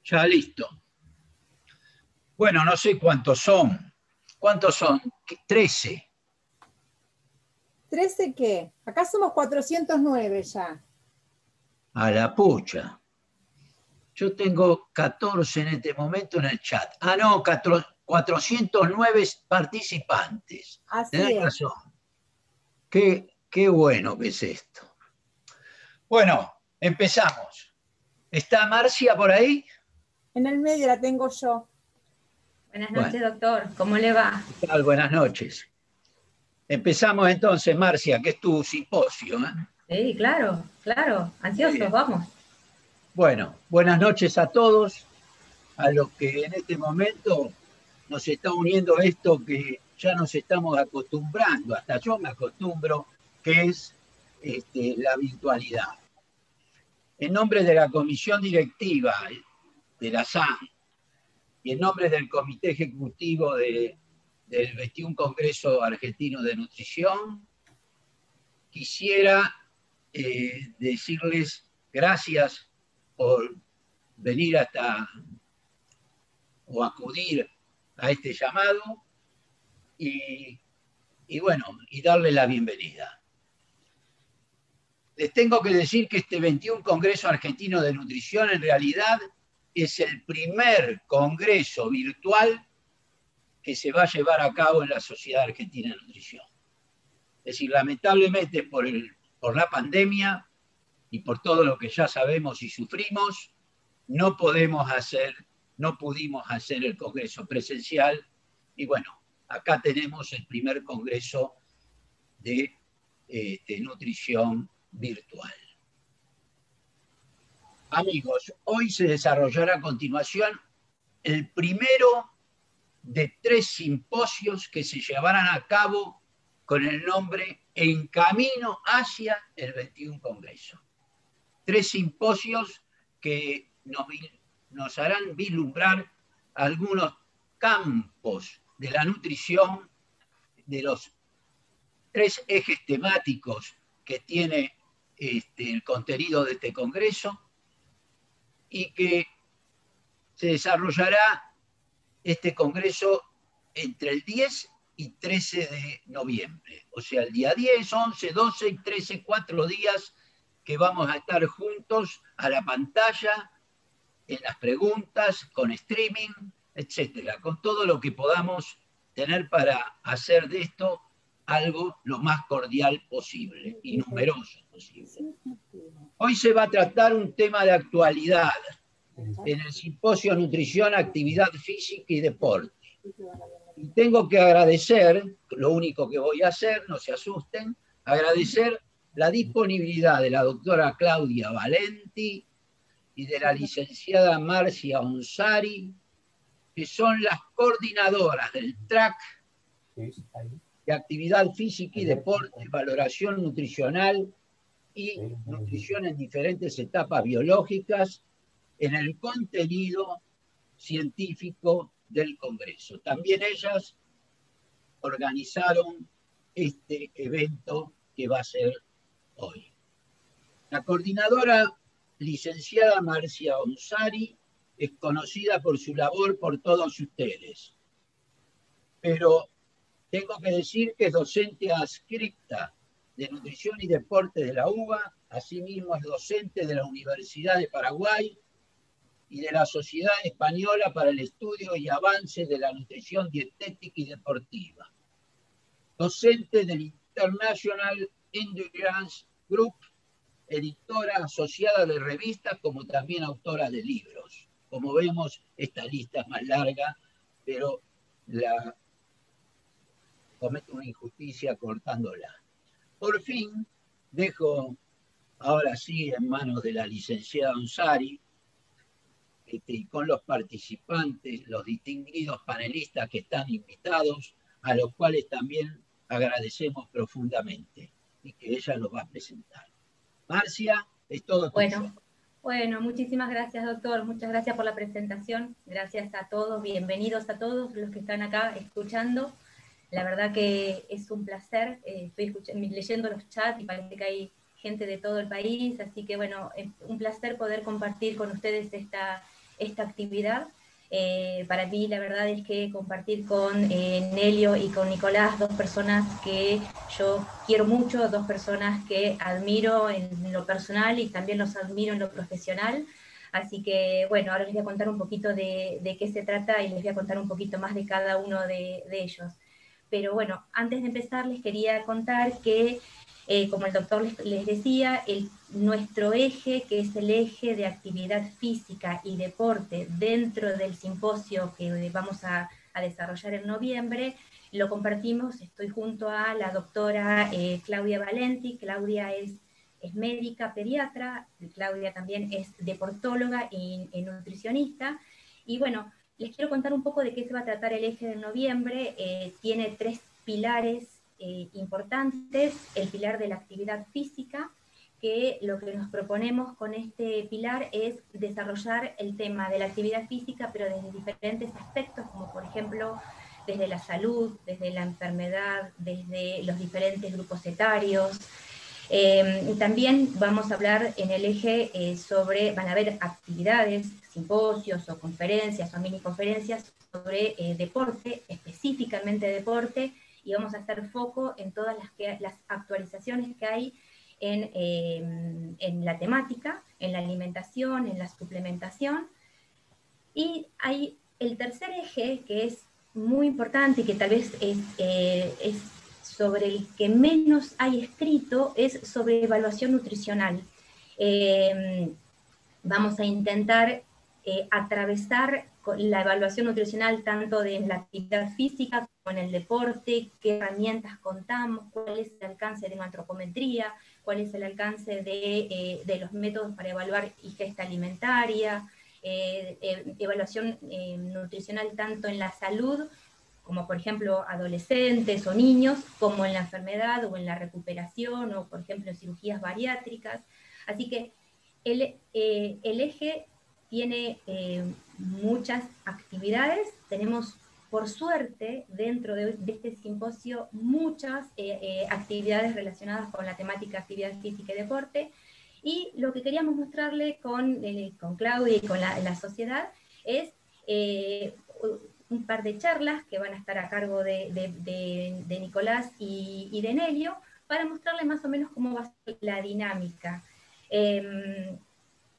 Ya listo. Bueno, no sé cuántos son. ¿Cuántos son? 13. ¿13 qué? Acá somos 409 ya. A la pucha. Yo tengo 14 en este momento en el chat. Ah, no, 409 participantes. Así Tenés es. razón. Qué bueno que es esto. Bueno, empezamos. ¿Está Marcia por ahí? En el medio la tengo yo. Buenas Bueno, noches, doctor. ¿Cómo le va? ¿qué tal? Buenas noches. Empezamos entonces, Marcia, que es tu simposio, ¿eh? Sí, claro, claro. Muy Ansiosos, bien. vamos. Bueno, buenas noches a todos, a los que en este momento nos está uniendo esto que ya nos estamos acostumbrando, hasta yo me acostumbro, que es la virtualidad. En nombre de la comisión directiva de la SAN y en nombre del comité ejecutivo del 21 Congreso Argentino de Nutrición, quisiera decirles gracias por venir hasta o acudir a este llamado y bueno, y darle la bienvenida. Les tengo que decir que este 21 Congreso Argentino de Nutrición en realidad es el primer congreso virtual que se va a llevar a cabo en la Sociedad Argentina de Nutrición. Es decir, lamentablemente por la pandemia y por todo lo que ya sabemos y sufrimos, no pudimos hacer el congreso presencial y bueno, acá tenemos el primer congreso de nutrición virtual. Amigos, hoy se desarrollará a continuación el primero de 3 simposios que se llevarán a cabo con el nombre En Camino hacia el 21 Congreso. 3 simposios que nos harán vislumbrar algunos campos de la nutrición, de los 3 ejes temáticos que tiene el contenido de este congreso y que se desarrollará este congreso entre el 10 y 13 de noviembre. O sea, el día 10, 11, 12 y 13, 4 días que vamos a estar juntos a la pantalla, en las preguntas, con streaming, etcétera, con todo lo que podamos tener para hacer de esto algo lo más cordial posible y numeroso posible. Hoy se va a tratar un tema de actualidad en el simposio Nutrición, Actividad Física y Deporte. Y tengo que agradecer, lo único que voy a hacer, no se asusten, agradecer la disponibilidad de la doctora Claudia Valenti y de la licenciada Marcia Onsari, que son las coordinadoras del track de actividad física y deporte, valoración nutricional y nutrición en diferentes etapas biológicas en el contenido científico del Congreso. También ellas organizaron este evento que va a ser hoy. La coordinadora licenciada Marcia Onsari es conocida por su labor por todos ustedes, pero tengo que decir que es docente adscripta de Nutrición y Deporte de la UBA, asimismo es docente de la Universidad de Paraguay y de la Sociedad Española para el Estudio y Avance de la Nutrición Dietética y Deportiva, docente del International Endurance Group, editora asociada de revistas como también autora de libros. Como vemos, esta lista es más larga, pero cometo una injusticia cortándola. Por fin, dejo ahora sí en manos de la licenciada Onsari, y con los participantes, los distinguidos panelistas que están invitados, a los cuales también agradecemos profundamente y que ella los va a presentar. Marcia, es todo tuyo. Bueno, muchísimas gracias, doctor. Muchas gracias por la presentación. Gracias a todos, bienvenidos a todos los que están acá escuchando. La verdad que es un placer. Estoy leyendo los chats y parece que hay gente de todo el país, así que bueno, es un placer poder compartir con ustedes esta actividad. Para mí la verdad es que compartir con Nelio y con Nicolás, dos personas que yo quiero mucho, dos personas que admiro en lo personal y también los admiro en lo profesional. Así que bueno, ahora les voy a contar un poquito de qué se trata y les voy a contar un poquito más de cada uno de ellos. Pero bueno, antes de empezar les quería contar que, como el doctor les decía, nuestro eje, que es el eje de actividad física y deporte dentro del simposio que vamos a desarrollar en noviembre, lo compartimos, estoy junto a la doctora Claudia Valenti. Claudia es médica pediatra, Claudia también es deportóloga y nutricionista, y bueno, les quiero contar un poco de qué se va a tratar el eje de noviembre. Tiene 3 pilares importantes. El pilar de la actividad física, que lo que nos proponemos con este pilar es desarrollar el tema de la actividad física, pero desde diferentes aspectos, como por ejemplo desde la salud, desde la enfermedad, desde los diferentes grupos etarios. También vamos a hablar en el eje van a haber actividades, simposios o conferencias o mini conferencias sobre deporte, específicamente deporte, y vamos a hacer foco en todas las actualizaciones que hay en la temática, en la alimentación, en la suplementación. Y hay el tercer eje, que es muy importante y que tal vez es sobre el que menos hay escrito, es sobre evaluación nutricional. Vamos a intentar atravesar la evaluación nutricional tanto de la actividad física como en el deporte, qué herramientas contamos, cuál es el alcance de una antropometría, cuál es el alcance de los métodos para evaluar ingesta alimentaria, evaluación nutricional tanto en la salud, como por ejemplo adolescentes o niños, como en la enfermedad o en la recuperación, o por ejemplo en cirugías bariátricas. Así que el eje tiene muchas actividades. Tenemos, por suerte, dentro de este simposio, muchas actividades relacionadas con la temática actividad física y deporte. Y lo que queríamos mostrarle con Claudia y con la sociedad es un par de charlas que van a estar a cargo de Nicolás y de Nelio, para mostrarle más o menos cómo va a ser la dinámica.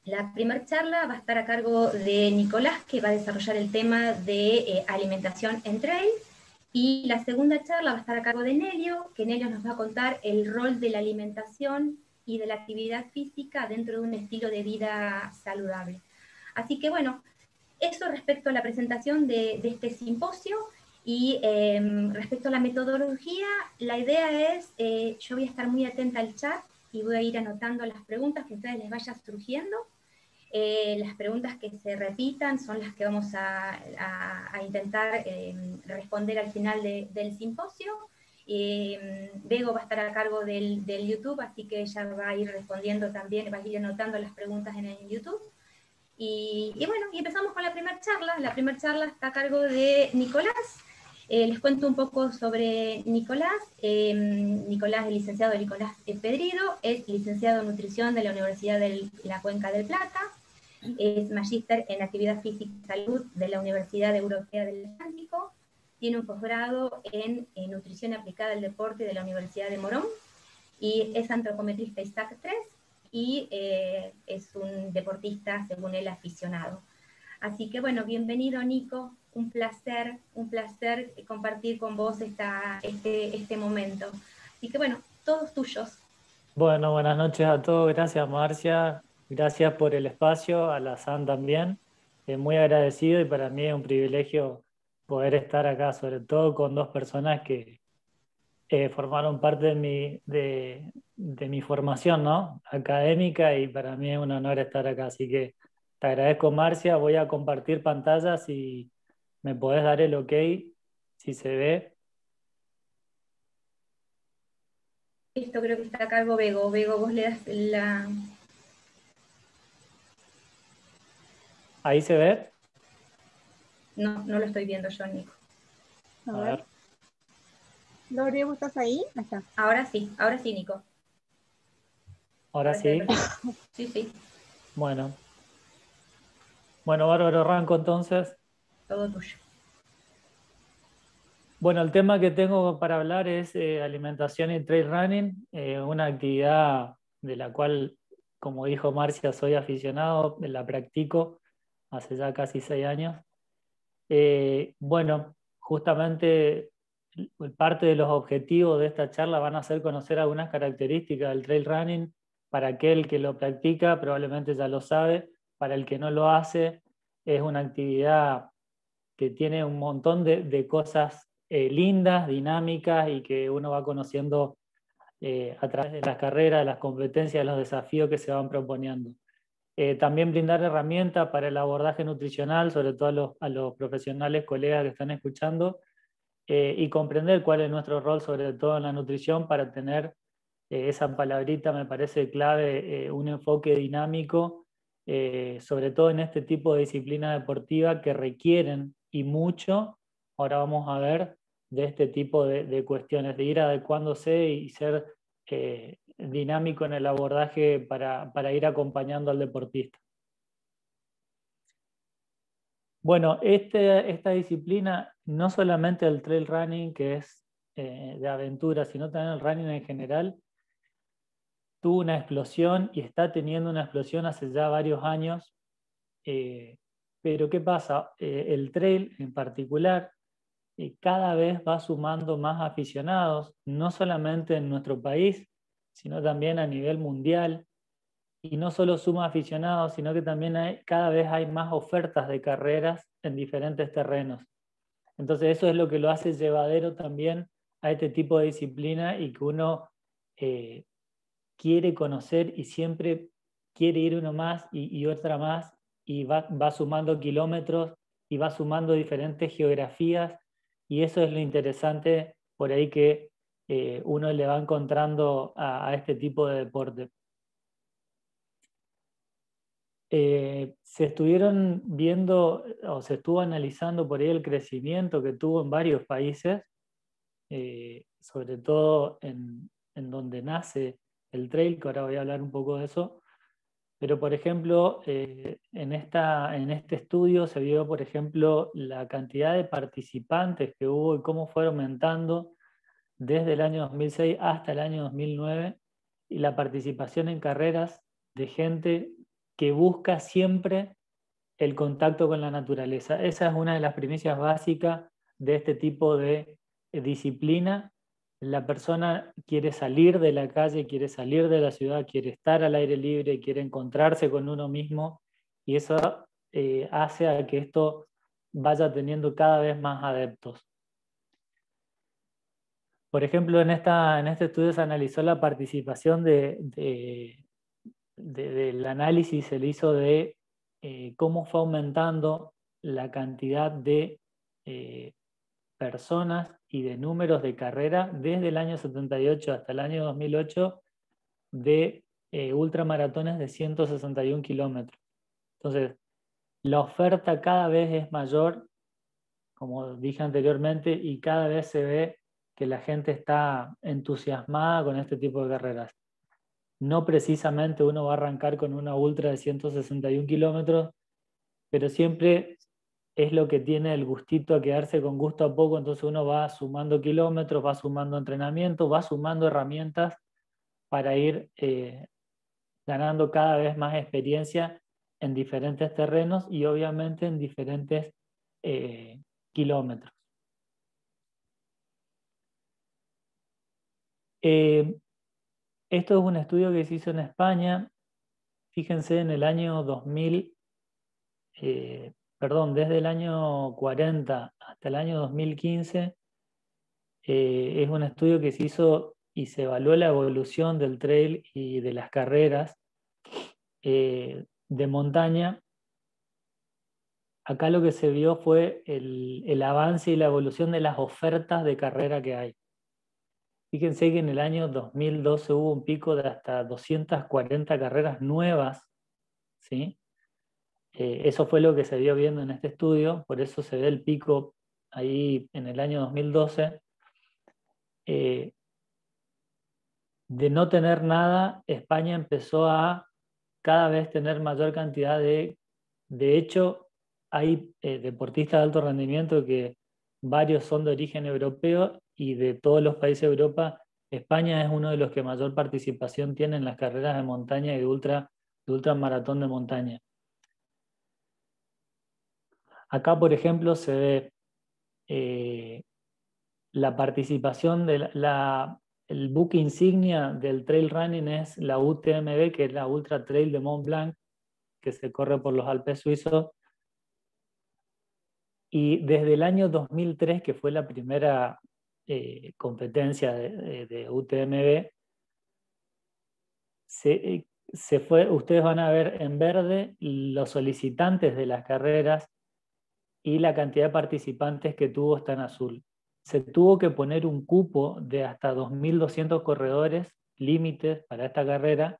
La primera charla va a estar a cargo de Nicolás, que va a desarrollar el tema de alimentación en trail, y la segunda charla va a estar a cargo de Nelio, que Nelio nos va a contar el rol de la alimentación y de la actividad física dentro de un estilo de vida saludable. Así que bueno, eso respecto a la presentación de este simposio. Y respecto a la metodología, la idea es, yo voy a estar muy atenta al chat y voy a ir anotando las preguntas que a ustedes les vayan surgiendo. Las preguntas que se repitan son las que vamos a intentar responder al final del simposio. Bego va a estar a cargo del YouTube, así que ella va a ir respondiendo también, va a ir anotando las preguntas en el YouTube. Y bueno, y empezamos con la primera charla. La primera charla está a cargo de Nicolás. Les cuento un poco sobre Nicolás. Nicolás, el licenciado Nicolás Pedrido, es licenciado en nutrición de la Universidad de la Cuenca del Plata, es magíster en actividad física y salud de la Universidad Europea del Atlántico, tiene un posgrado en nutrición aplicada al deporte de la Universidad de Morón, y es antropometrista ISAC 3, y es un deportista, según él, aficionado. Así que bueno, bienvenido Nico, un placer compartir con vos este momento. Así que bueno, todos tuyos. Bueno, buenas noches a todos. Gracias, Marcia. Gracias por el espacio, a la SAN también. Muy agradecido, y para mí es un privilegio poder estar acá, sobre todo con dos personas que formaron parte de mi formación, ¿no? Académica, y para mí es un honor estar acá. Así que te agradezco, Marcia. Voy a compartir pantalla, si me podés dar el ok, si se ve. Esto creo que está a cargo Bego. Bego, vos le das la... ¿Ahí se ve? No, no lo estoy viendo yo, Nico. A ver. Gloria, ¿vos estás ahí? Ahí está. Ahora sí, Nico. ¿Ahora sí? Sí, sí. Bueno, bárbaro, arranco entonces. Todo tuyo. Bueno, el tema que tengo para hablar es alimentación y trail running, una actividad de la cual, como dijo Marcia, soy aficionado, la practico hace ya casi 6 años. Bueno, justamente parte de los objetivos de esta charla van a ser conocer algunas características del trail running. Para aquel que lo practica, probablemente ya lo sabe. Para el que no lo hace, es una actividad que tiene un montón de cosas lindas, dinámicas y que uno va conociendo a través de las carreras, de las competencias, de los desafíos que se van proponiendo. También brindar herramientas para el abordaje nutricional, sobre todo a los profesionales, colegas que están escuchando, y comprender cuál es nuestro rol, sobre todo en la nutrición, para tener esa palabrita, me parece clave, un enfoque dinámico, sobre todo en este tipo de disciplina deportiva que requieren y mucho, ahora vamos a ver, de este tipo de cuestiones, de ir adecuándose y ser dinámico en el abordaje para ir acompañando al deportista. Bueno, esta disciplina, no solamente el trail running, que es de aventura, sino también el running en general, tuvo una explosión y está teniendo una explosión hace ya varios años. Pero ¿qué pasa? El trail en particular cada vez va sumando más aficionados, no solamente en nuestro país, sino también a nivel mundial. Y no solo suma aficionados, sino que también cada vez hay más ofertas de carreras en diferentes terrenos. Entonces eso es lo que lo hace llevadero también a este tipo de disciplina y que uno quiere conocer y siempre quiere ir uno más y otra más y va sumando kilómetros y va sumando diferentes geografías y eso es lo interesante por ahí que uno le va encontrando a este tipo de deporte. Se estuvieron viendo o se estuvo analizando por ahí el crecimiento que tuvo en varios países, sobre todo en donde nace el trail, que ahora voy a hablar un poco de eso. Pero, por ejemplo, en este estudio se vio, por ejemplo, la cantidad de participantes que hubo y cómo fue aumentando desde el año 2006 hasta el año 2009 y la participación en carreras de gente que busca siempre el contacto con la naturaleza. Esa es una de las primicias básicas de este tipo de disciplina. La persona quiere salir de la calle, quiere salir de la ciudad, quiere estar al aire libre, quiere encontrarse con uno mismo y eso hace a que esto vaya teniendo cada vez más adeptos. Por ejemplo, en este estudio se analizó la participación del análisis, se le hizo de cómo fue aumentando la cantidad de personas y de números de carrera desde el año 78 hasta el año 2008 de ultramaratones de 161 kilómetros. Entonces, la oferta cada vez es mayor, como dije anteriormente, y cada vez se ve que la gente está entusiasmada con este tipo de carreras. No precisamente uno va a arrancar con una ultra de 161 kilómetros, pero siempre es lo que tiene el gustito a quedarse con gusto a poco, entonces uno va sumando kilómetros, va sumando entrenamiento, va sumando herramientas para ir ganando cada vez más experiencia en diferentes terrenos y obviamente en diferentes kilómetros. Esto es un estudio que se hizo en España. Fíjense, en el año 2000, desde el año 40 hasta el año 2015, es un estudio que se hizo y se evaluó la evolución del trail y de las carreras de montaña. Acá lo que se vio fue el avance y la evolución de las ofertas de carrera que hay. Fíjense que en el año 2012 hubo un pico de hasta 240 carreras nuevas, ¿sí? Eso fue lo que se vio viendo en este estudio, por eso se ve el pico ahí en el año 2012. de no tener nada, España empezó a cada vez tener mayor cantidad de hecho, hay deportistas de alto rendimiento que varios son de origen europeo y de todos los países de Europa, España es uno de los que mayor participación tiene en las carreras de montaña y de ultramaratón de montaña. Acá, por ejemplo, se ve la participación el buque insignia del trail running es la UTMB, que es la Ultra Trail de Mont Blanc, que se corre por los Alpes suizos. Y desde el año 2003, que fue la primera competencia de UTMB, ustedes van a ver en verde los solicitantes de las carreras y la cantidad de participantes que tuvo está en azul. Se tuvo que poner un cupo de hasta 2.200 corredores, límites para esta carrera,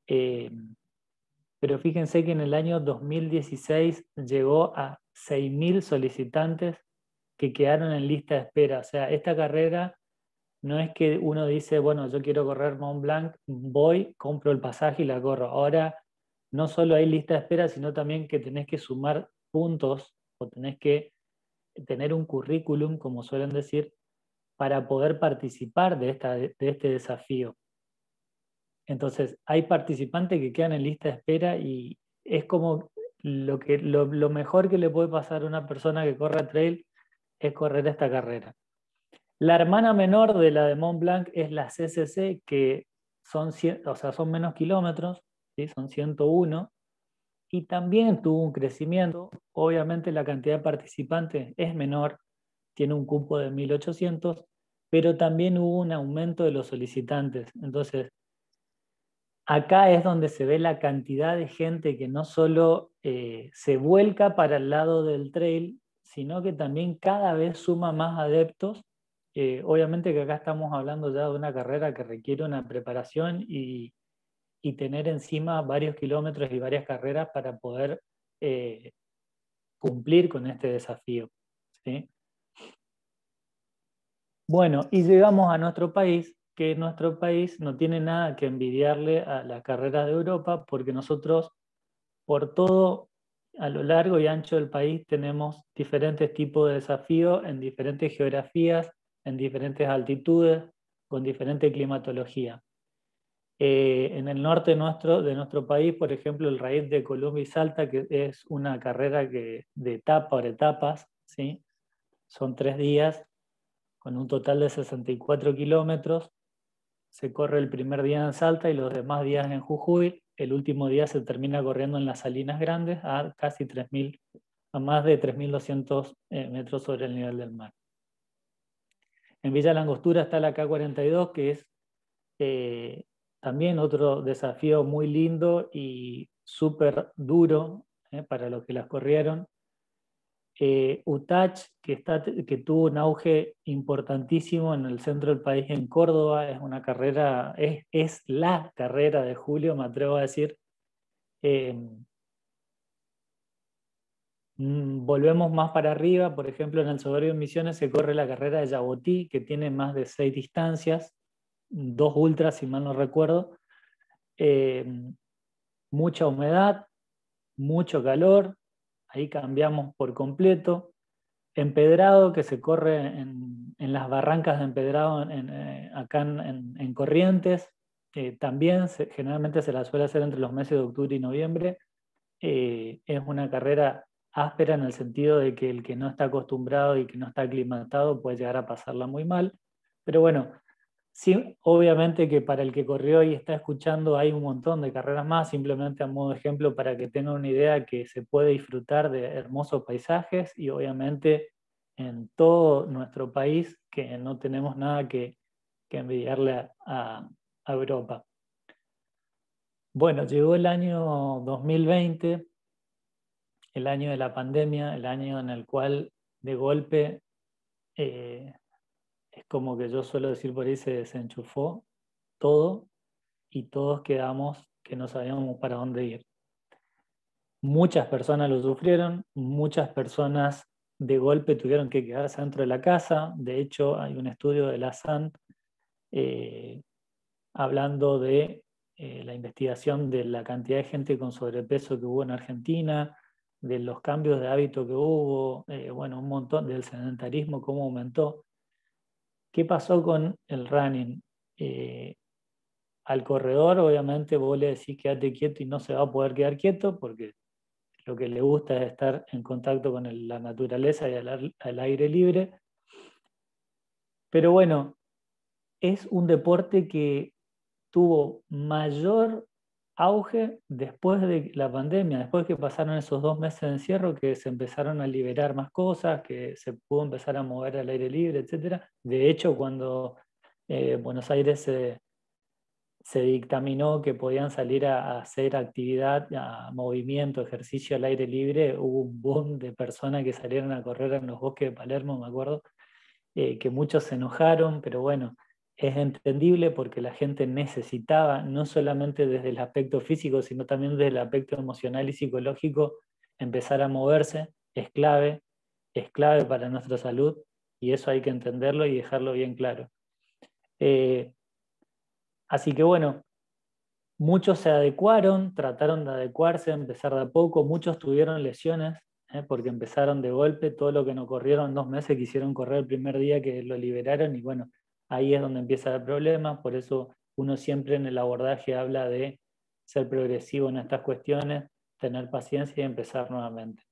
pero fíjense que en el año 2016 llegó a 6.000 solicitantes que quedaron en lista de espera. O sea, esta carrera no es que uno dice, bueno, yo quiero correr Mont Blanc, voy, compro el pasaje y la corro. Ahora no solo hay lista de espera, sino también que tenés que sumar puntos o tenés que tener un currículum, como suelen decir, para poder participar de este desafío. Entonces, hay participantes que quedan en lista de espera y es como lo mejor que le puede pasar a una persona que corre trail es correr esta carrera. La hermana menor de la de Mont Blanc es la CCC, que son menos kilómetros, ¿sí? Son 101, y también tuvo un crecimiento. Obviamente la cantidad de participantes es menor, tiene un cupo de 1.800, pero también hubo un aumento de los solicitantes. Entonces, acá es donde se ve la cantidad de gente que no solo se vuelca para el lado del trail, sino que también cada vez suma más adeptos. Obviamente que acá estamos hablando ya de una carrera que requiere una preparación y tener encima varios kilómetros y varias carreras para poder cumplir con este desafío, ¿sí? Bueno, y llegamos a nuestro país, que nuestro país no tiene nada que envidiarle a las carreras de Europa, porque nosotros, por todo a lo largo y ancho del país, tenemos diferentes tipos de desafíos en diferentes geografías, en diferentes altitudes, con diferente climatología. En el norte de nuestro país, por ejemplo, el Raíz de Colombia y Salta, que es una carrera de etapa por etapas, ¿sí? Son 3 días, con un total de 64 kilómetros. Se corre el primer día en Salta y los demás días en Jujuy. El último día se termina corriendo en las Salinas Grandes a más de 3.200 metros sobre el nivel del mar. En Villa La Angostura está la K42, que es también otro desafío muy lindo y súper duro para los que las corrieron. UTACH, que tuvo un auge importantísimo en el centro del país, en Córdoba, es una carrera, es la carrera de julio, me atrevo a decir. Volvemos más para arriba, por ejemplo, en el Soberbio Misiones se corre la carrera de Yabotí, que tiene más de 6 distancias, 2 ultras, si mal no recuerdo. Mucha humedad, mucho calor, ahí cambiamos por completo. Empedrado, que se corre en las barrancas de Empedrado acá en Corrientes, también generalmente se la suele hacer entre los meses de octubre y noviembre. Es una carrera áspera en el sentido de que el que no está acostumbrado y que no está aclimatado puede llegar a pasarla muy mal, pero bueno, sí, obviamente que para el que corrió y está escuchando hay un montón de carreras más, simplemente a modo de ejemplo para que tengan una idea que se puede disfrutar de hermosos paisajes y obviamente en todo nuestro país que no tenemos nada que envidiarle a Europa. Bueno, llegó el año 2020, el año de la pandemia, el año en el cual de golpe es como que yo suelo decir por ahí, se desenchufó todo y todos quedamos que no sabíamos para dónde ir. Muchas personas lo sufrieron, muchas personas de golpe tuvieron que quedarse dentro de la casa. De hecho, hay un estudio de la SAN hablando de la investigación de la cantidad de gente con sobrepeso que hubo en Argentina, de los cambios de hábito que hubo, bueno, un montón del sedentarismo, cómo aumentó. ¿Qué pasó con el running? Al corredor, obviamente, vos le decís quédate quieto y no se va a poder quedar quieto porque lo que le gusta es estar en contacto con la naturaleza y al aire libre. Pero bueno, es un deporte que tuvo mayor auge después de la pandemia, después que pasaron esos 2 meses de encierro, que se empezaron a liberar más cosas, que se pudo empezar a mover al aire libre, etc. De hecho, cuando Buenos Aires se dictaminó que podían salir a hacer actividad, a movimiento, ejercicio al aire libre, hubo un boom de personas que salieron a correr en los bosques de Palermo, me acuerdo, que muchos se enojaron, pero bueno, es entendible porque la gente necesitaba, no solamente desde el aspecto físico, sino también desde el aspecto emocional y psicológico, empezar a moverse, es clave para nuestra salud, y eso hay que entenderlo y dejarlo bien claro. Así que bueno, muchos se adecuaron, trataron de adecuarse, empezar de a poco, muchos tuvieron lesiones, porque empezaron de golpe, todo lo que no corrieron 2 meses quisieron correr el primer día que lo liberaron y bueno, ahí es donde empieza el problema, por eso uno siempre en el abordaje habla de ser progresivo en estas cuestiones, tener paciencia y empezar nuevamente.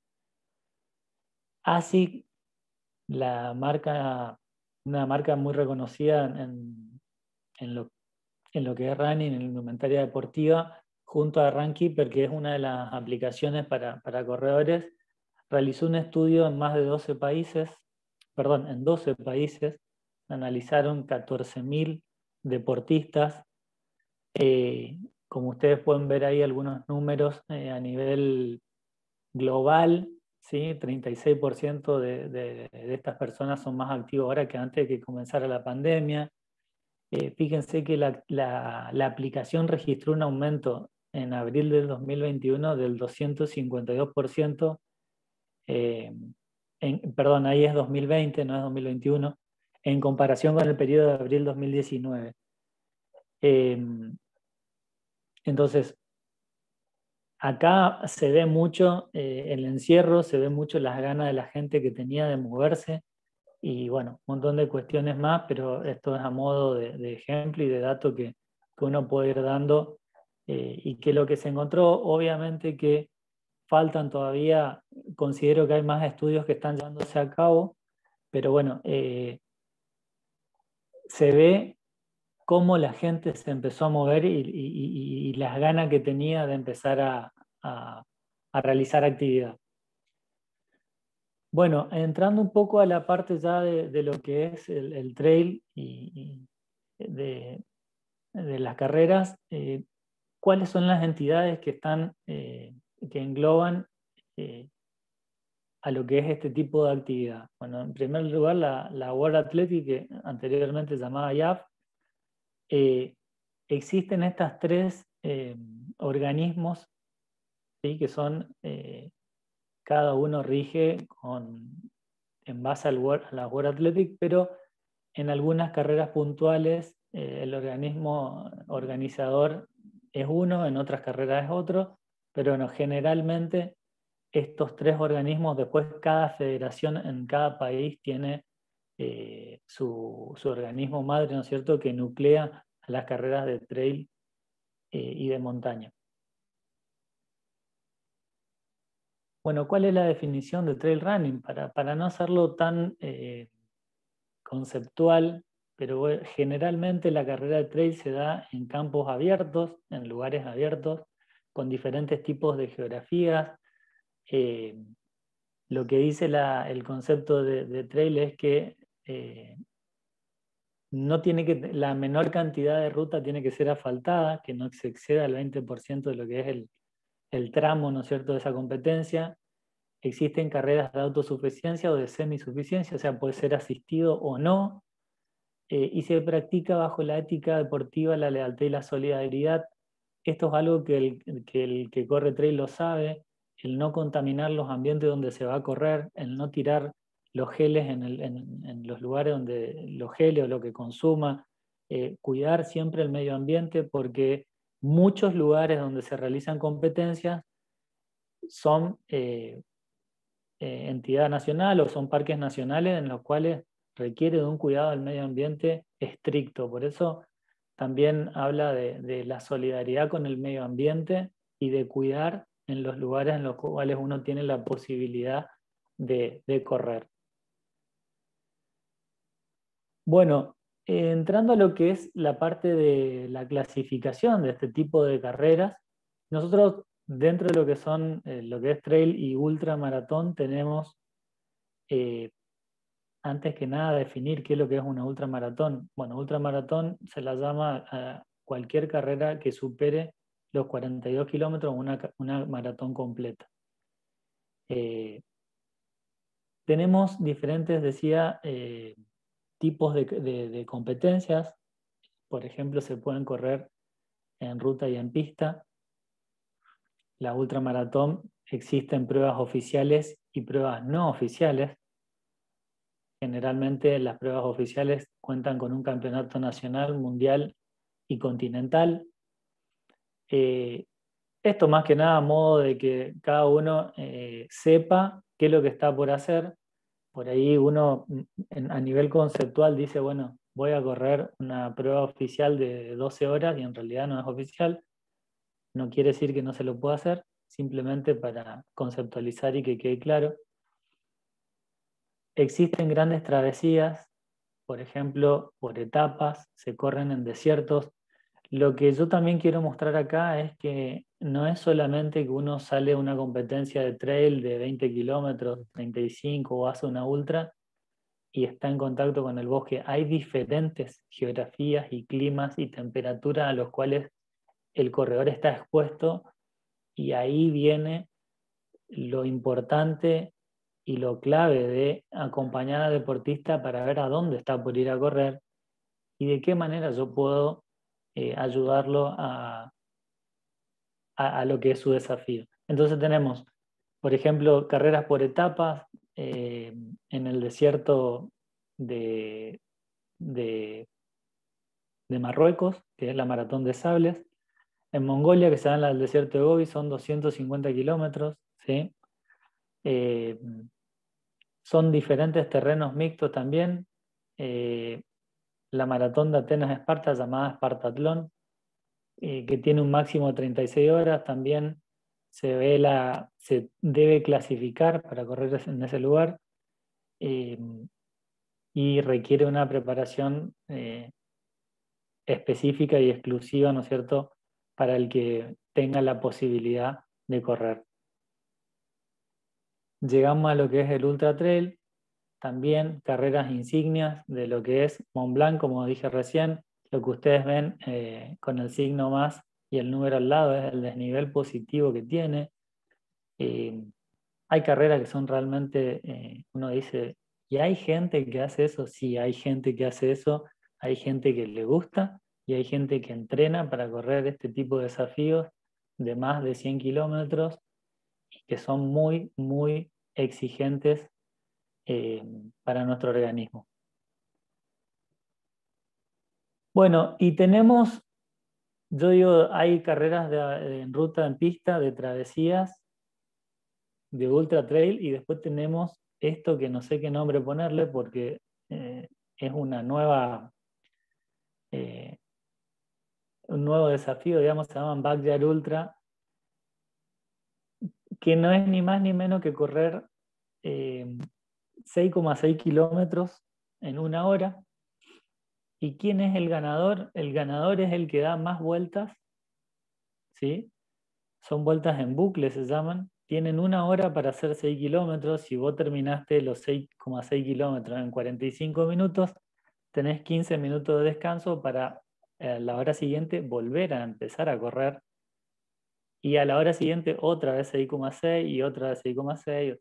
ASIC, una marca muy reconocida en lo que es running, en la indumentaria deportiva, junto a Runkeeper, que es una de las aplicaciones para corredores, realizó un estudio en más de 12 países, en 12 países, analizaron 14.000 deportistas. Como ustedes pueden ver ahí algunos números a nivel global, ¿sí? 36% de estas personas son más activos ahora que antes de que comenzara la pandemia. Fíjense que la aplicación registró un aumento en abril del 2021 del 252%, perdón, ahí es 2020, no es 2021, en comparación con el periodo de abril 2019. Entonces, acá se ve mucho el encierro, se ve mucho las ganas de la gente que tenía de moverse, y bueno, un montón de cuestiones más, pero esto es a modo de ejemplo y de dato que uno puede ir dando, y que lo que se encontró, obviamente que faltan todavía, considero que hay más estudios que están llevándose a cabo, pero bueno, se ve cómo la gente se empezó a mover y las ganas que tenía de empezar a realizar actividad. Bueno, entrando un poco a la parte ya de lo que es el trail y de las carreras, ¿cuáles son las entidades que que engloban a lo que es este tipo de actividad? Bueno, en primer lugar, la World Athletic, que anteriormente llamada IAF, existen estas 3 organismos, ¿sí? Que son, cada uno rige en base a la World Athletic, pero en algunas carreras puntuales el organismo organizador es uno, en otras carreras es otro, pero bueno, generalmente estos 3 organismos, después cada federación en cada país tiene su organismo madre, ¿no es cierto?, que nuclea a las carreras de trail y de montaña. Bueno, ¿cuál es la definición de trail running? Para no hacerlo tan conceptual, pero generalmente la carrera de trail se da en campos abiertos, en lugares abiertos, con diferentes tipos de geografías. Lo que dice el concepto de trail es que no la menor cantidad de ruta tiene que ser asfaltada, que no se exceda el 20% de lo que es el tramo, ¿no es cierto?, de esa competencia. Existen carreras de autosuficiencia o de semisuficiencia, o sea, puede ser asistido o no, y se practica bajo la ética deportiva, la lealtad y la solidaridad. Esto es algo que el que corre trail lo sabe, el no contaminar los ambientes donde se va a correr, el no tirar los geles en los lugares donde los geles o lo que consuma cuidar siempre el medio ambiente, porque muchos lugares donde se realizan competencias son entidad nacional o son parques nacionales en los cuales requiere de un cuidado del medio ambiente estricto. Por eso también habla de la solidaridad con el medio ambiente y de cuidar en los lugares en los cuales uno tiene la posibilidad de correr. Bueno, entrando a lo que es la parte de la clasificación de este tipo de carreras, nosotros dentro de lo que son lo que es trail y ultramaratón tenemos antes que nada definir qué es lo que es una ultramaratón. Bueno, ultramaratón se la llama a cualquier carrera que supere los 42 kilómetros o una maratón completa. Tenemos diferentes, decía, tipos de competencias. Por ejemplo, se pueden correr en ruta y en pista. La ultramaratón, existen pruebas oficiales y pruebas no oficiales. Generalmente las pruebas oficiales cuentan con un campeonato nacional, mundial y continental. Esto más que nada a modo de que cada uno sepa qué es lo que está por hacer. Por ahí uno a nivel conceptual dice, bueno, voy a correr una prueba oficial de 12 horas y en realidad no es oficial. No quiere decir que no se lo pueda hacer, simplemente para conceptualizar y que quede claro. Existen grandes travesías, por ejemplo, por etapas, se corren en desiertos. Lo que yo también quiero mostrar acá es que no es solamente que uno sale a una competencia de trail de 20 kilómetros, 35 o hace una ultra y está en contacto con el bosque. Hay diferentes geografías y climas y temperaturas a los cuales el corredor está expuesto y ahí viene lo importante y lo clave de acompañar al deportista para ver a dónde está por ir a correr y de qué manera yo puedo ayudarlo a lo que es su desafío. Entonces tenemos, por ejemplo, carreras por etapas en el desierto de Marruecos, que es la Maratón de Sables. En Mongolia, que se da en el desierto de Gobi, son 250 kilómetros, ¿sí? Son diferentes terrenos mixtos también. La Maratón de Atenas-Esparta, llamada Espartatlón, que tiene un máximo de 36 horas, también se debe clasificar para correr en ese lugar y requiere una preparación específica y exclusiva, ¿no es cierto?, para el que tenga la posibilidad de correr. Llegamos a lo que es el Ultra Trail, también carreras insignias de lo que es Mont Blanc, como dije recién, lo que ustedes ven con el signo más y el número al lado es el desnivel positivo que tiene. Hay carreras que son realmente, uno dice, ¿y hay gente que hace eso? Sí, hay gente que hace eso, hay gente que le gusta y hay gente que entrena para correr este tipo de desafíos de más de 100 kilómetros y que son muy, muy exigentes para nuestro organismo. Bueno, y tenemos, yo digo, hay carreras en ruta, en pista, de travesías, de ultra trail, y después tenemos esto que no sé qué nombre ponerle porque es una nueva, un nuevo desafío, digamos, se llaman Backyard Ultra, que no es ni más ni menos que correr 6,6 kilómetros en una hora. ¿Y quién es el ganador? El ganador es el que da más vueltas, ¿sí? Son vueltas en bucle, se llaman. Tienen una hora para hacer 6 kilómetros. Si vos terminaste los 6,6 kilómetros en 45 minutos, tenés 15 minutos de descanso para la hora siguiente volver a empezar a correr. Y a la hora siguiente otra vez 6,6 y otra vez 6,6.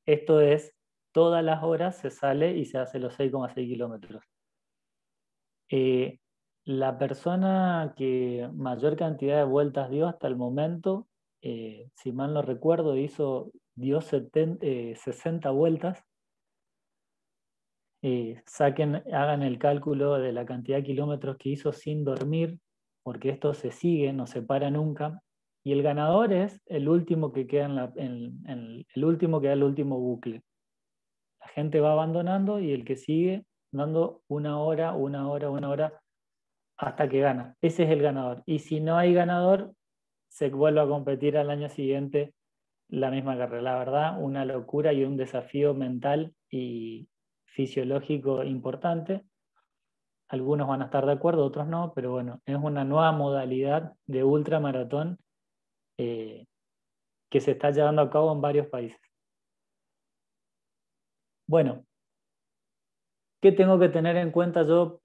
Esto es, todas las horas se sale y se hace los 6,6 kilómetros. La persona que mayor cantidad de vueltas dio hasta el momento, si mal no recuerdo, dio 60 vueltas. hagan el cálculo de la cantidad de kilómetros que hizo sin dormir, porque esto se sigue, no se para nunca, y el ganador es el último que queda el último que da el último bucle. La gente va abandonando y el que sigue dando una hora, hasta que gana. Ese es el ganador. Y si no hay ganador, se vuelve a competir al año siguiente la misma carrera. La verdad, una locura y un desafío mental y fisiológico importante. Algunos van a estar de acuerdo, otros no, pero bueno, es una nueva modalidad de ultramaratón que se está llevando a cabo en varios países. Bueno, ¿qué tengo que tener en cuenta yo?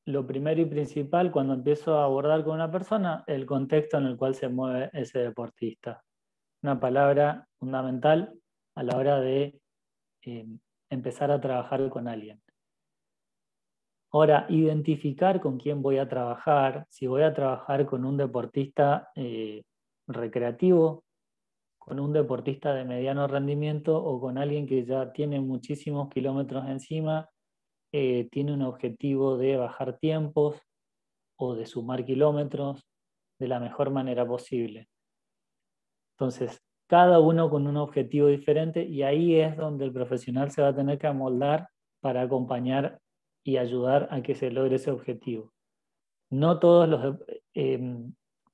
Lo primero y principal cuando empiezo a abordar con una persona, el contexto en el cual se mueve ese deportista. Una palabra fundamental a la hora de empezar a trabajar con alguien. Ahora, identificar con quién voy a trabajar, si voy a trabajar con un deportista recreativo, con un deportista de mediano rendimiento o con alguien que ya tiene muchísimos kilómetros encima, tiene un objetivo de bajar tiempos o de sumar kilómetros de la mejor manera posible. Entonces, cada uno con un objetivo diferente y ahí es donde el profesional se va a tener que amoldar para acompañar y ayudar a que se logre ese objetivo. No todos los...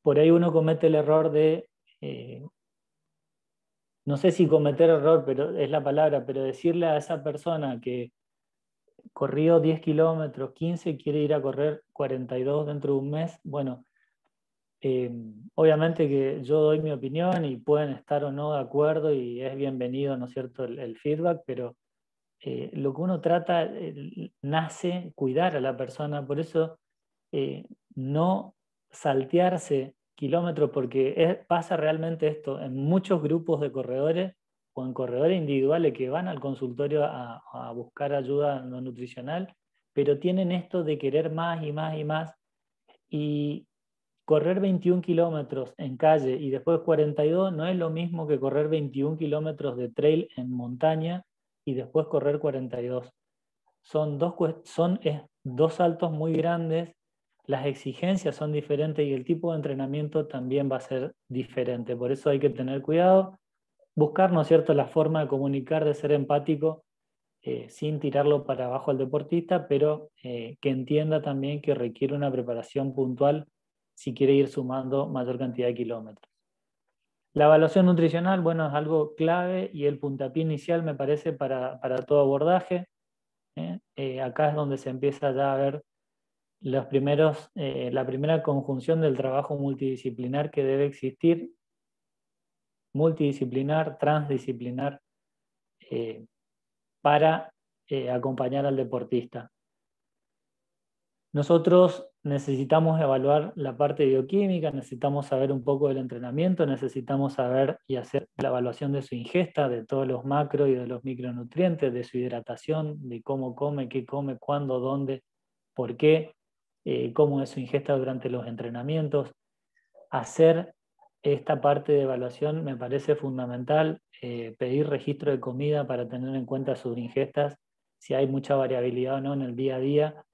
por ahí uno comete el error de... no sé si cometer error, pero es la palabra, pero decirle a esa persona que corrió 10 kilómetros, 15, quiere ir a correr 42 dentro de un mes, bueno, obviamente que yo doy mi opinión y pueden estar o no de acuerdo y es bienvenido, ¿no es cierto?, el feedback, pero lo que uno trata nace cuidar a la persona, por eso no saltearse kilómetros, porque pasa realmente esto en muchos grupos de corredores o en corredores individuales que van al consultorio a buscar ayuda no nutricional, pero tienen esto de querer más y más y más, y correr 21 kilómetros en calle y después 42 no es lo mismo que correr 21 kilómetros de trail en montaña y después correr 42. Son dos saltos muy grandes, las exigencias son diferentes y el tipo de entrenamiento también va a ser diferente. Por eso hay que tener cuidado, buscar, ¿no es cierto?, la forma de comunicar, de ser empático, sin tirarlo para abajo al deportista, pero que entienda también que requiere una preparación puntual si quiere ir sumando mayor cantidad de kilómetros. La evaluación nutricional, bueno, es algo clave y el puntapié inicial me parece para todo abordaje. Acá es donde se empieza ya a ver la primera conjunción del trabajo multidisciplinar que debe existir, multidisciplinar, transdisciplinar, para acompañar al deportista. Nosotros necesitamos evaluar la parte bioquímica, necesitamos saber un poco del entrenamiento, necesitamos saber y hacer la evaluación de su ingesta, de todos los macro y de los micronutrientes, de su hidratación, de cómo come, qué come, cuándo, dónde, por qué, cómo es su ingesta durante los entrenamientos. Hacer esta parte de evaluación me parece fundamental, pedir registro de comida para tener en cuenta sus ingestas, si hay mucha variabilidad o no en el día a día.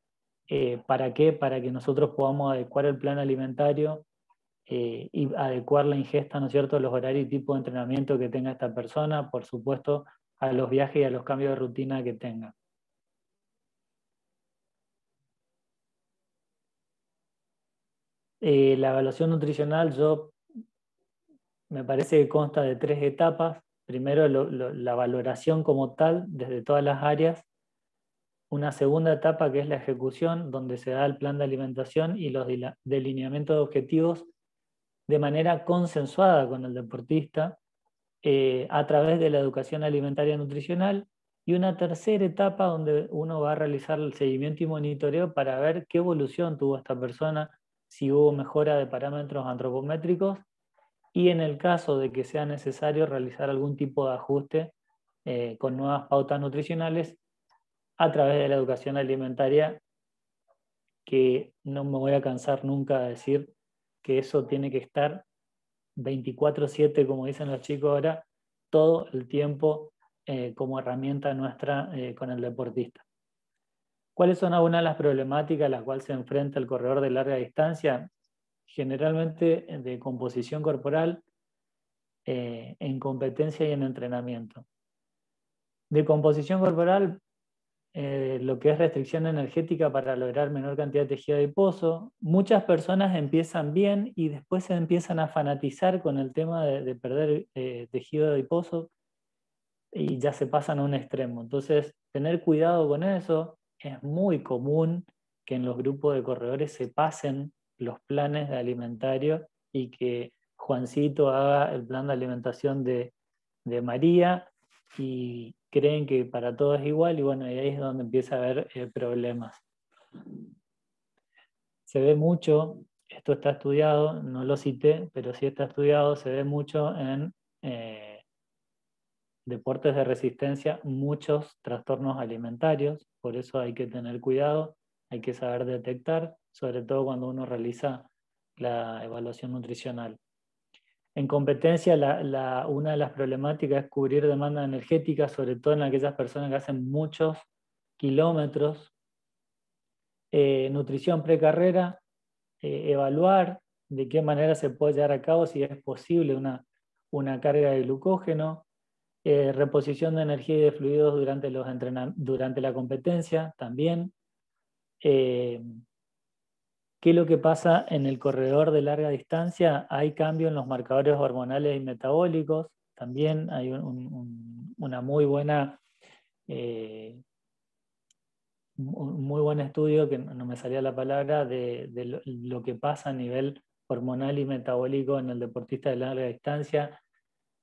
¿Para qué? Para que nosotros podamos adecuar el plan alimentario y adecuar la ingesta, ¿no es cierto?, los horarios y tipo de entrenamiento que tenga esta persona, por supuesto, a los viajes y a los cambios de rutina que tenga. La evaluación nutricional me parece que consta de 3 etapas. Primero, la valoración como tal, desde todas las áreas. Una segunda etapa que es la ejecución, donde se da el plan de alimentación y los delineamientos de objetivos de manera consensuada con el deportista a través de la educación alimentaria nutricional. Y una tercera etapa donde uno va a realizar el seguimiento y monitoreo para ver qué evolución tuvo esta persona, si hubo mejora de parámetros antropométricos y en el caso de que sea necesario realizar algún tipo de ajuste con nuevas pautas nutricionales a través de la educación alimentaria, que no me voy a cansar nunca de decir que eso tiene que estar 24/7, como dicen los chicos ahora, todo el tiempo como herramienta nuestra con el deportista. ¿Cuáles son algunas de las problemáticas a las cuales se enfrenta el corredor de larga distancia? Generalmente de composición corporal, en competencia y en entrenamiento. De composición corporal, lo que es restricción energética para lograr menor cantidad de tejido adiposo. Muchas personas empiezan bien y después se empiezan a fanatizar con el tema de perder tejido adiposo y ya se pasan a un extremo. Entonces, tener cuidado con eso. Es muy común que en los grupos de corredores se pasen los planes de alimentario y que Juancito haga el plan de alimentación de María y creen que para todos es igual y bueno, y ahí es donde empieza a haber problemas. Se ve mucho, esto está estudiado, no lo cité, pero sí está estudiado, se ve mucho en deportes de resistencia, muchos trastornos alimentarios, por eso hay que tener cuidado, hay que saber detectar, sobre todo cuando uno realiza la evaluación nutricional. En competencia, una de las problemáticas es cubrir demanda energética, sobre todo en aquellas personas que hacen muchos kilómetros. Nutrición precarrera, evaluar de qué manera se puede llevar a cabo, si es posible una carga de glucógeno. Reposición de energía y de fluidos durante la competencia también. ¿Qué es lo que pasa en el corredor de larga distancia? Hay cambio en los marcadores hormonales y metabólicos. También hay una muy buena, un muy buen estudio, que no me salía la palabra, de lo que pasa a nivel hormonal y metabólico en el deportista de larga distancia,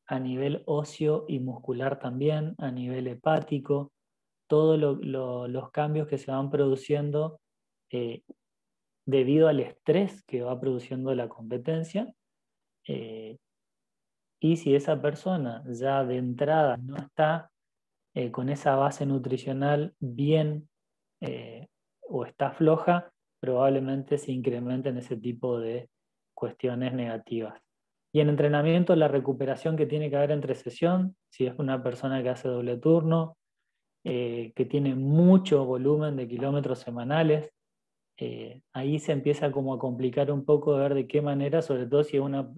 a nivel óseo y muscular también, a nivel hepático, todos los cambios que se van produciendo debido al estrés que va produciendo la competencia. Y si esa persona ya de entrada no está con esa base nutricional bien o está floja, probablemente se incrementen ese tipo de cuestiones negativas. Y en entrenamiento, la recuperación que tiene que haber entre sesión, si es una persona que hace doble turno, que tiene mucho volumen de kilómetros semanales, ahí se empieza como a complicar un poco de ver de qué manera, sobre todo si es un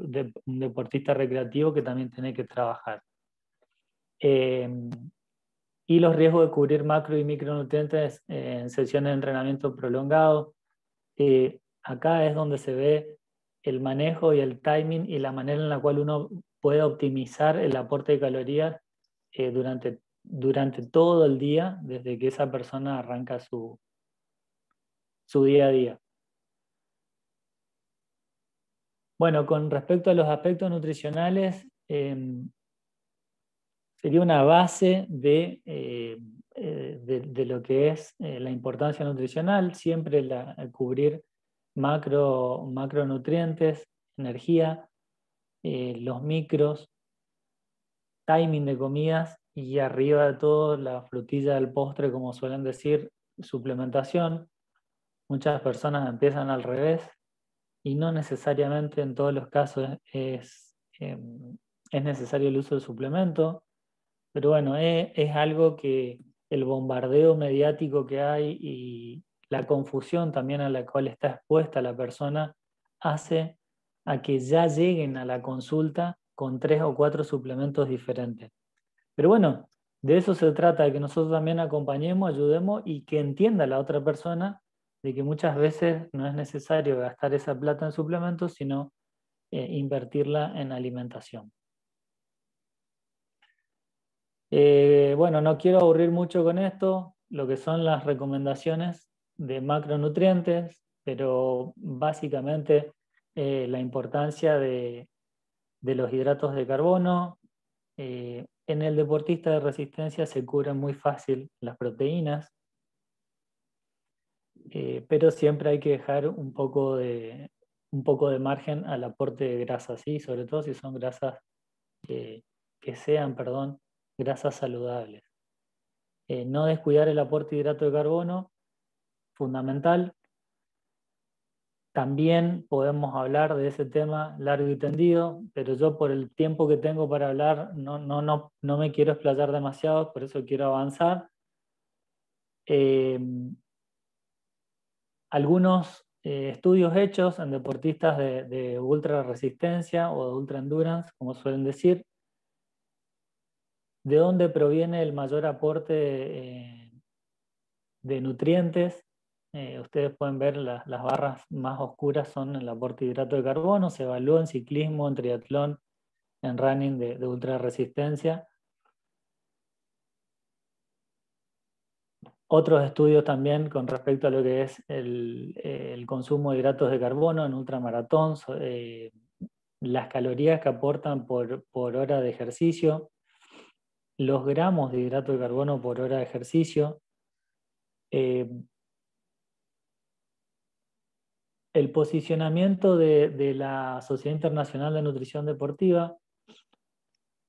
deportista recreativo que también tiene que trabajar. Y los riesgos de cubrir macro y micronutrientes en sesiones de entrenamiento prolongado. Acá es donde se ve el manejo y el timing y la manera en la cual uno puede optimizar el aporte de calorías durante todo el día, desde que esa persona arranca su día a día. Bueno, con respecto a los aspectos nutricionales, sería una base de lo que es la importancia nutricional, siempre cubrir macronutrientes, energía, los micros, timing de comidas y arriba de todo la frutilla del postre, como suelen decir, suplementación. Muchas personas empiezan al revés y no necesariamente en todos los casos es necesario el uso de suplemento, pero bueno, es algo que el bombardeo mediático que hay y la confusión también a la cual está expuesta la persona hace a que ya lleguen a la consulta con 3 o 4 suplementos diferentes. Pero bueno, de eso se trata, de que nosotros también acompañemos, ayudemos y que entienda la otra persona de que muchas veces no es necesario gastar esa plata en suplementos, sino invertirla en alimentación. Bueno, no quiero aburrir mucho con esto, lo que son las recomendaciones de macronutrientes, pero básicamente la importancia de los hidratos de carbono. En el deportista de resistencia se cubren muy fácil las proteínas, pero siempre hay que dejar un poco de margen al aporte de grasas, ¿sí? Sobre todo si son grasas que sean, grasas saludables. No descuidar el aporte de hidrato de carbono, fundamental. También podemos hablar de ese tema largo y tendido, pero yo por el tiempo que tengo para hablar no me quiero explayar demasiado, por eso quiero avanzar. algunos estudios hechos en deportistas de ultra resistencia o de ultra endurance, como suelen decir, de dónde proviene el mayor aporte de nutrientes. Ustedes pueden ver las barras más oscuras son el aporte de hidrato de carbono, se evalúa en ciclismo, en triatlón, en running de ultra resistencia. Otros estudios también con respecto a lo que es el consumo de hidratos de carbono en ultramaratón, las calorías que aportan por hora de ejercicio, los gramos de hidrato de carbono por hora de ejercicio, el posicionamiento de la Sociedad Internacional de Nutrición Deportiva,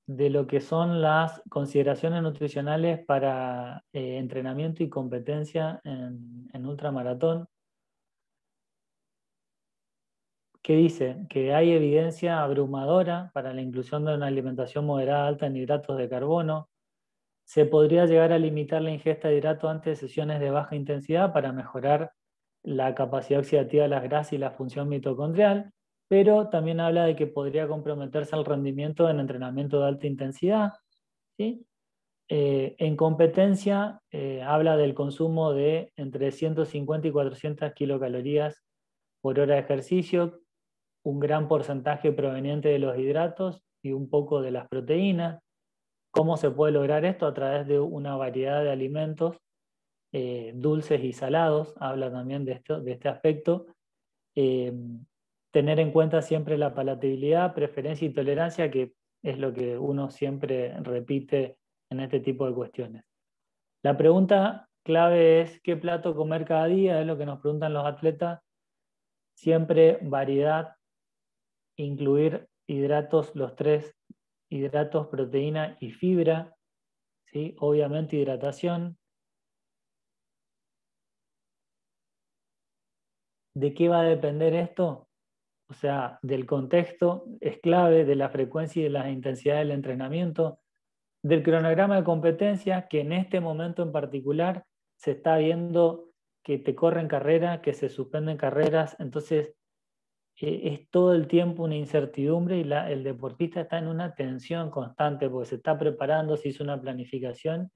de lo que son las consideraciones nutricionales para entrenamiento y competencia en ultramaratón, que dice que hay evidencia abrumadora para la inclusión de una alimentación moderada alta en hidratos de carbono. Se podría llegar a limitar la ingesta de hidratos antes de sesiones de baja intensidad para mejorar la capacidad oxidativa de las grasas y la función mitocondrial, pero también habla de que podría comprometerse el rendimiento en entrenamiento de alta intensidad, ¿sí? En competencia habla del consumo de entre 150 y 400 kilocalorías por hora de ejercicio, un gran porcentaje proveniente de los hidratos y un poco de las proteínas. ¿Cómo se puede lograr esto? A través de una variedad de alimentos dulces y salados, habla también de este aspecto. Tener en cuenta siempre la palatabilidad, preferencia y tolerancia, que es lo que uno siempre repite en este tipo de cuestiones. La pregunta clave es ¿qué plato comer cada día? Es lo que nos preguntan los atletas. Siempre variedad, incluir hidratos, los 3 hidratos, proteína y fibra, ¿sí? Obviamente hidratación. ¿De qué va a depender esto? O sea, del contexto, es clave, de la frecuencia y de la intensidad del entrenamiento, del cronograma de competencia, que en este momento en particular se está viendo que te corren carreras, que se suspenden carreras, entonces es todo el tiempo una incertidumbre y el deportista está en una tensión constante porque se está preparando, se hizo una planificación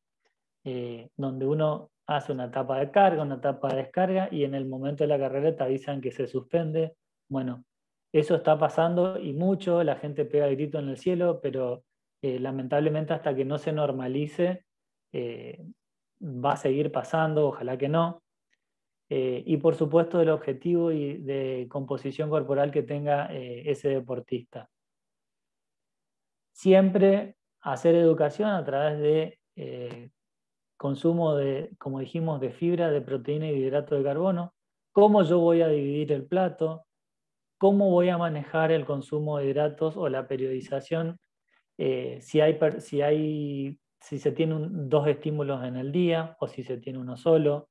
donde uno hace una etapa de carga, una etapa de descarga y en el momento de la carrera te avisan que se suspende. Bueno, eso está pasando y mucho, la gente pega grito en el cielo, pero lamentablemente hasta que no se normalice va a seguir pasando, ojalá que no. Y por supuesto el objetivo y de composición corporal que tenga ese deportista. Siempre hacer educación a través de consumo de, como dijimos, de fibra, de proteína y de hidrato de carbono, cómo yo voy a dividir el plato, cómo voy a manejar el consumo de hidratos o la periodización, si se tienen 2 estímulos en el día o si se tiene uno solo.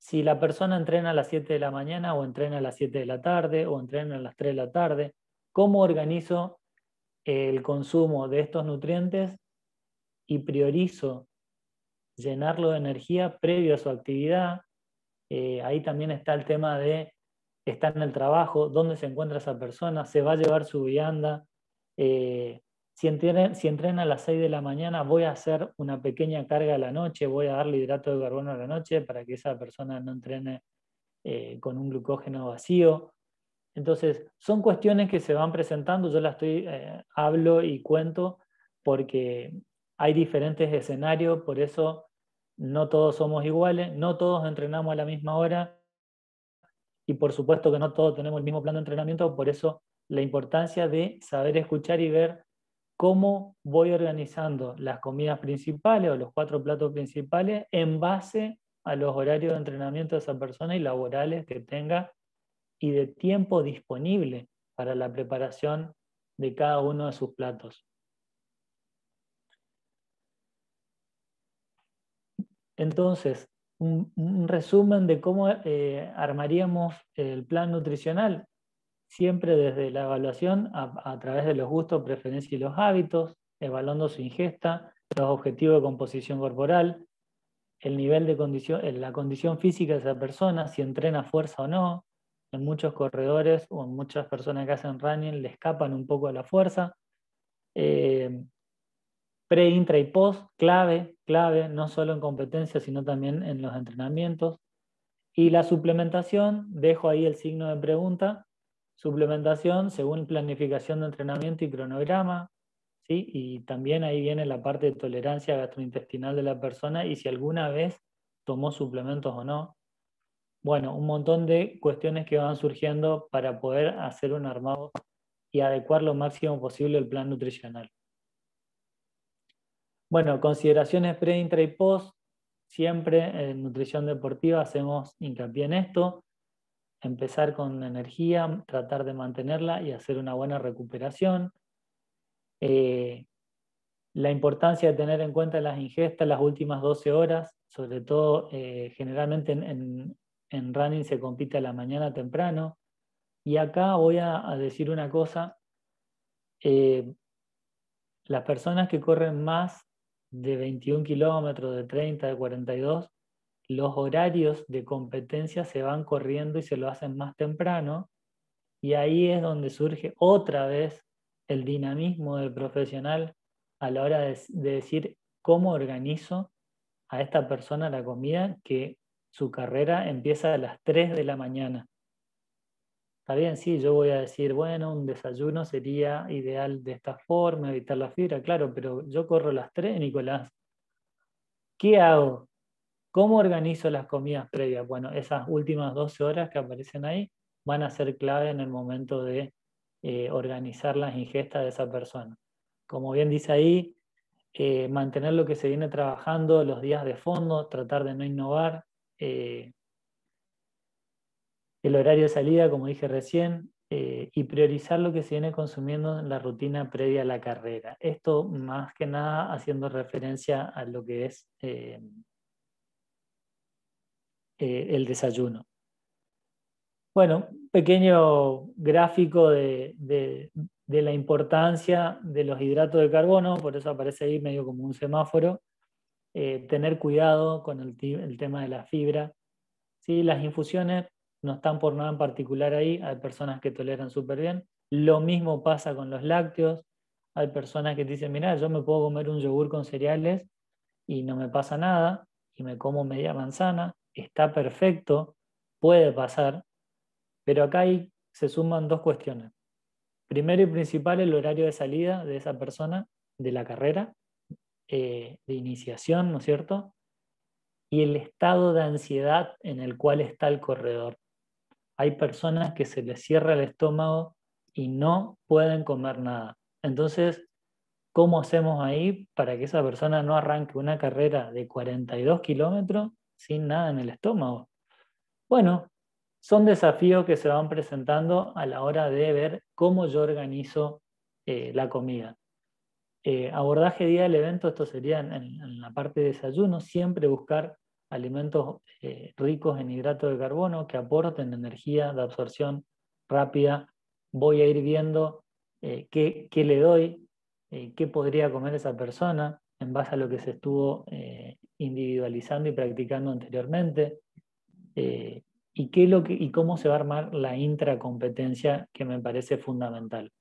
Si la persona entrena a las 7 de la mañana o entrena a las 7 de la tarde o entrena a las 3 de la tarde, ¿cómo organizo el consumo de estos nutrientes y priorizo llenarlo de energía previo a su actividad? Ahí también está el tema de estar en el trabajo, dónde se encuentra esa persona, se va a llevar su vianda. Si entrena a las 6 de la mañana, voy a hacer una pequeña carga a la noche, voy a darle hidrato de carbono a la noche para que esa persona no entrene con un glucógeno vacío. Entonces, son cuestiones que se van presentando, yo las hablo y cuento porque hay diferentes escenarios, por eso no todos somos iguales, no todos entrenamos a la misma hora y por supuesto que no todos tenemos el mismo plan de entrenamiento, por eso la importancia de saber escuchar y ver cómo voy organizando las comidas principales o los 4 platos principales en base a los horarios de entrenamiento de esa persona y laborales que tenga y de tiempo disponible para la preparación de cada uno de sus platos. Entonces, un resumen de cómo armaríamos el plan nutricional, siempre desde la evaluación a través de los gustos, preferencias y los hábitos, evaluando su ingesta, los objetivos de composición corporal, el nivel de condición, la condición física de esa persona, si entrena fuerza o no. En muchos corredores o en muchas personas que hacen running le escapan un poco a la fuerza. Pre, intra y post, clave, no solo en competencias, sino también en los entrenamientos. Y la suplementación, dejo ahí el signo de pregunta. Suplementación según planificación de entrenamiento y cronograma, ¿sí? Y también ahí viene la parte de tolerancia gastrointestinal de la persona y si alguna vez tomó suplementos o no. Bueno, un montón de cuestiones que van surgiendo para poder hacer un armado y adecuar lo máximo posible el plan nutricional. Bueno, consideraciones pre, intra y post. Siempre en nutrición deportiva hacemos hincapié en esto. Empezar con energía, tratar de mantenerla y hacer una buena recuperación. La importancia de tener en cuenta las ingestas las últimas 12 horas, sobre todo generalmente en running se compite a la mañana temprano. Y acá voy a decir una cosa. Las personas que corren más de 21 kilómetros, de 30, de 42, los horarios de competencia se van corriendo y se lo hacen más temprano. Y ahí es donde surge otra vez el dinamismo del profesional a la hora de decir cómo organizo a esta persona la comida que su carrera empieza a las 3 de la mañana. Está bien, sí, yo voy a decir, bueno, un desayuno sería ideal de esta forma, evitar la fibra, claro, pero yo corro a las 3, Nicolás. ¿Qué hago? ¿Cómo organizo las comidas previas? Bueno, esas últimas 12 horas que aparecen ahí van a ser clave en el momento de organizar las ingestas de esa persona. Como bien dice ahí, mantener lo que se viene trabajando, los días de fondo, tratar de no innovar. El horario de salida, como dije recién, y priorizar lo que se viene consumiendo en la rutina previa a la carrera. Esto más que nada haciendo referencia a lo que es el desayuno. Bueno, pequeño gráfico de la importancia de los hidratos de carbono, por eso aparece ahí medio como un semáforo. Tener cuidado con el tema de la fibra. ¿Sí? Las infusiones no están por nada en particular ahí, hay personas que toleran súper bien. Lo mismo pasa con los lácteos, hay personas que dicen, mira, yo me puedo comer un yogur con cereales y no me pasa nada, y me como media manzana, está perfecto, puede pasar, pero acá se suman dos cuestiones. Primero y principal, el horario de salida de esa persona, de la carrera, de iniciación, ¿no es cierto? Y el estado de ansiedad en el cual está el corredor. Hay personas que se les cierra el estómago y no pueden comer nada. Entonces, ¿cómo hacemos ahí para que esa persona no arranque una carrera de 42 kilómetros sin nada en el estómago? Bueno, son desafíos que se van presentando a la hora de ver cómo yo organizo la comida. Abordaje día del evento, esto sería en la parte de desayuno, siempre buscar alimentos ricos en hidratos de carbono que aporten energía de absorción rápida. Voy a ir viendo qué le doy, qué podría comer esa persona en base a lo que se estuvo individualizando y practicando anteriormente. Y cómo se va a armar la intracompetencia, que me parece fundamental.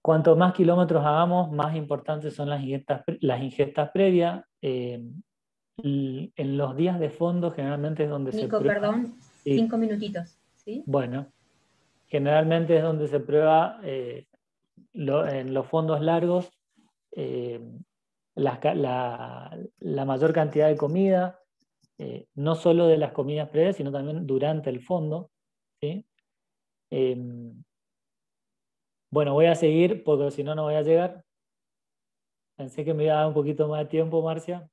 Cuanto más kilómetros hagamos, más importantes son las ingestas previas. En los días de fondo generalmente es donde Nico, se prueba. perdón, Sí. 5 minutitos, ¿sí? Bueno, generalmente es donde se prueba en los fondos largos la mayor cantidad de comida, no solo de las comidas previas, sino también durante el fondo, ¿sí? Bueno, voy a seguir porque si no, no voy a llegar. Pensé que me iba a dar un poquito más de tiempo, Marcia.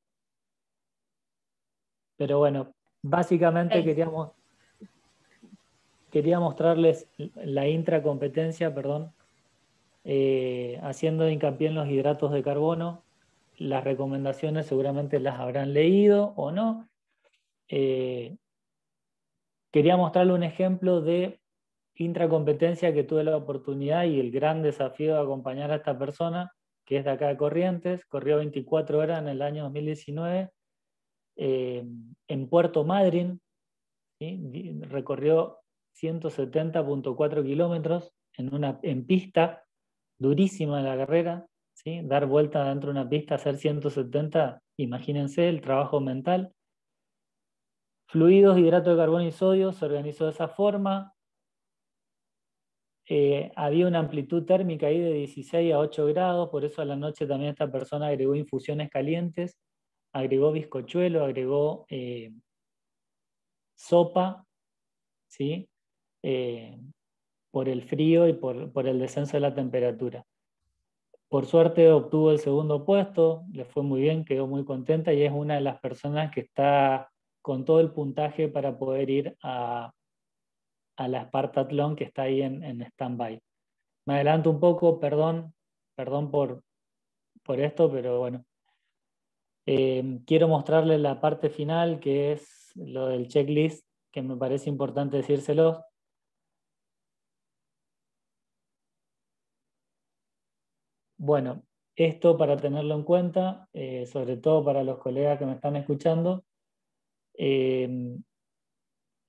Pero bueno, básicamente quería mostrarles la intracompetencia, perdón, haciendo hincapié en los hidratos de carbono. Las recomendaciones seguramente las habrán leído o no. Quería mostrarle un ejemplo de intracompetencia que tuve la oportunidad y el gran desafío de acompañar a esta persona que es de acá de Corrientes, corrió 24 horas en el año 2019 en Puerto Madryn, ¿sí? Recorrió 170.4 kilómetros en pista, durísima la carrera, ¿sí? Dar vuelta dentro de una pista, hacer 170, imagínense el trabajo mental. Fluidos, hidrato de carbono y sodio, se organizó de esa forma. Había una amplitud térmica ahí de 16 a 8 grados, por eso a la noche también esta persona agregó infusiones calientes, agregó bizcochuelo, agregó sopa, ¿sí? Por el frío y por el descenso de la temperatura. Por suerte obtuvo el segundo puesto, le fue muy bien, quedó muy contenta y es una de las personas que está con todo el puntaje para poder ir a la Spartathlon que está ahí en stand-by. Me adelanto un poco, perdón por esto, pero bueno. Quiero mostrarles la parte final, que es lo del checklist, que me parece importante decírselos. Bueno, esto para tenerlo en cuenta, sobre todo para los colegas que me están escuchando,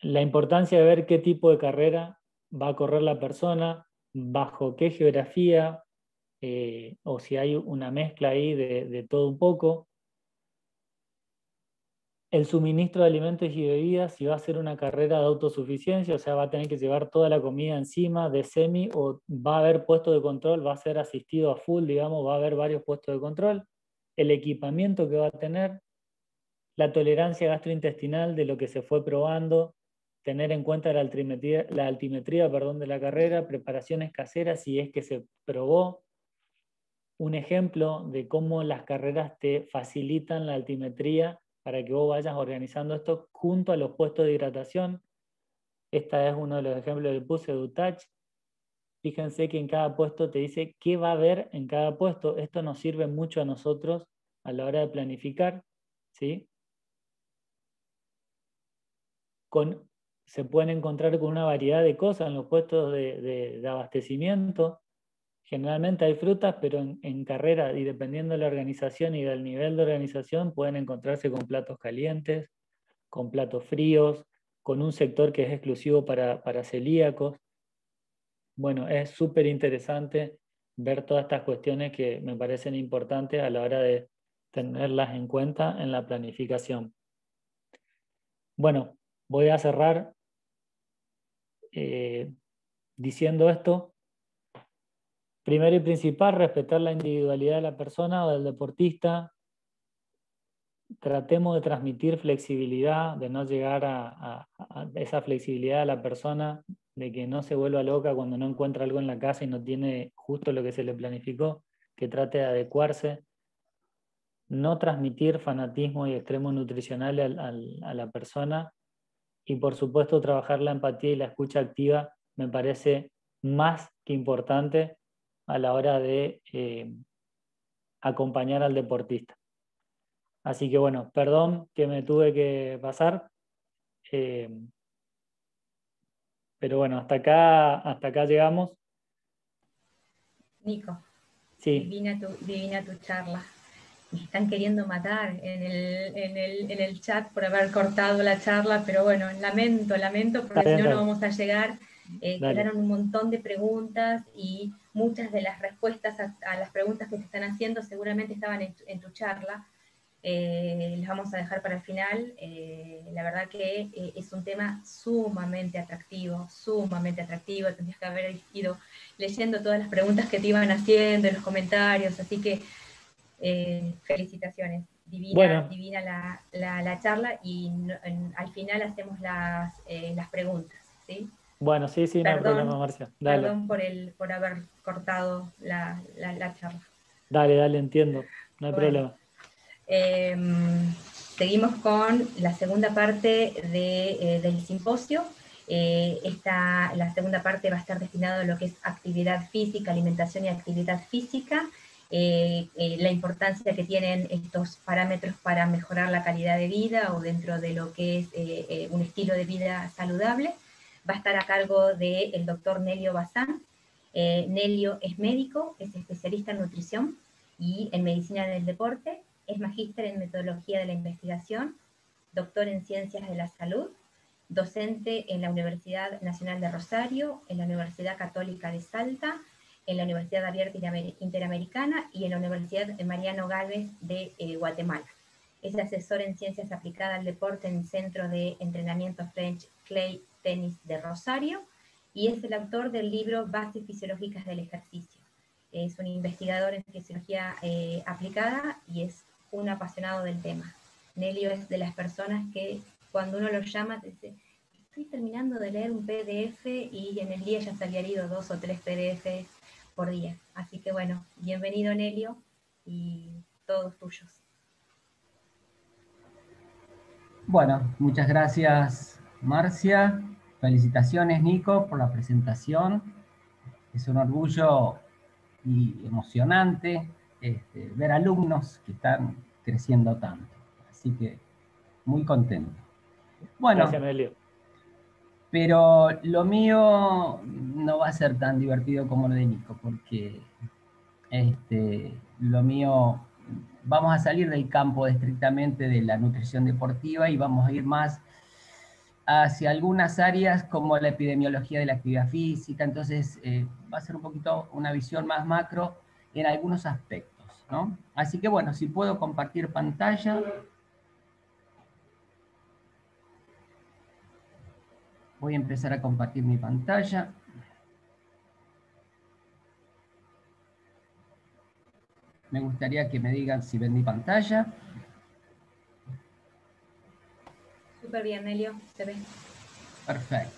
la importancia de ver qué tipo de carrera va a correr la persona, bajo qué geografía, o si hay una mezcla ahí de todo un poco. El suministro de alimentos y bebidas, si va a ser una carrera de autosuficiencia, o sea, va a tener que llevar toda la comida encima de semi, o va a haber puestos de control, va a ser asistido a full, digamos, va a haber varios puestos de control. El equipamiento que va a tener, la tolerancia gastrointestinal de lo que se fue probando, tener en cuenta la altimetría de la carrera, preparaciones caseras si es que se probó. Un ejemplo de cómo las carreras te facilitan la altimetría para que vos vayas organizando esto junto a los puestos de hidratación. Este es uno de los ejemplos que puse de UTouch. Fíjense que en cada puesto te dice qué va a haber en cada puesto. Esto nos sirve mucho a nosotros a la hora de planificar, ¿sí? Se pueden encontrar con una variedad de cosas en los puestos de abastecimiento. Generalmente hay frutas, pero en carrera, y dependiendo de la organización y del nivel de organización, pueden encontrarse con platos calientes, con platos fríos, con un sector que es exclusivo para celíacos. Bueno, es súper interesante ver todas estas cuestiones que me parecen importantes a la hora de tenerlas en cuenta en la planificación. Bueno, voy a cerrar diciendo esto. Primero y principal, respetar la individualidad de la persona o del deportista. Tratemos de transmitir flexibilidad, de no llegar a esa flexibilidad a la persona, de que no se vuelva loca cuando no encuentra algo en la casa y no tiene justo lo que se le planificó, que trate de adecuarse. No transmitir fanatismo y extremo nutricional a la persona. Y por supuesto trabajar la empatía y la escucha activa me parece más que importante a la hora de acompañar al deportista. Así que bueno, perdón que me tuve que pasar, pero bueno, hasta acá llegamos. Nico, sí. divina tu charla. Me están queriendo matar en el chat por haber cortado la charla, pero bueno, lamento, porque si no, no vamos a llegar. Quedaron un montón de preguntas y muchas de las respuestas a las preguntas que te están haciendo seguramente estaban en tu charla. Les vamos a dejar para el final. La verdad que es un tema sumamente atractivo. Tendrías que haber ido leyendo todas las preguntas que te iban haciendo en los comentarios, así que felicitaciones. Divina la charla, y al final hacemos las preguntas, ¿sí? Bueno, sí, no hay problema, Marcia. Dale. Perdón por haber cortado la charla. Dale, entiendo, no hay problema. Seguimos con la segunda parte del simposio. La segunda parte va a estar destinada a lo que es actividad física, alimentación y actividad física, la importancia que tienen estos parámetros para mejorar la calidad de vida o dentro de lo que es un estilo de vida saludable. Va a estar a cargo del doctor Nelio Bazán. Nelio es médico, es especialista en nutrición, y en Medicina del Deporte, es magíster en Metodología de la Investigación, doctor en Ciencias de la Salud, docente en la Universidad Nacional de Rosario, en la Universidad Católica de Salta, en la Universidad Abierta Interamericana y en la Universidad Mariano Gálvez de Guatemala. Es asesor en Ciencias Aplicadas al Deporte en el Centro de Entrenamiento French Clay Tenis de Rosario y es el autor del libro Bases Fisiológicas del Ejercicio. Es un investigador en fisiología aplicada y es un apasionado del tema. Nelio es de las personas que cuando uno lo llama te dice, estoy terminando de leer un PDF y en el día ya se había leído 2 o 3 PDFs por día. Así que bueno, bienvenido Nelio y todos tuyos. Bueno, muchas gracias Marcia. Felicitaciones Nico por la presentación. Es un orgullo y emocionante ver alumnos que están creciendo tanto. Así que muy contento. Bueno, gracias, Nelio. Pero lo mío no va a ser tan divertido como lo de Nico, porque lo mío, vamos a salir del campo estrictamente de la nutrición deportiva y vamos a ir más hacia algunas áreas como la epidemiología de la actividad física. Entonces va a ser un poquito una visión más macro en algunos aspectos, ¿no? Así que bueno, si puedo compartir pantalla. Voy a empezar a compartir mi pantalla. Me gustaría que me digan si ven mi pantalla. Súper bien, Nelio, se ve. Perfecto.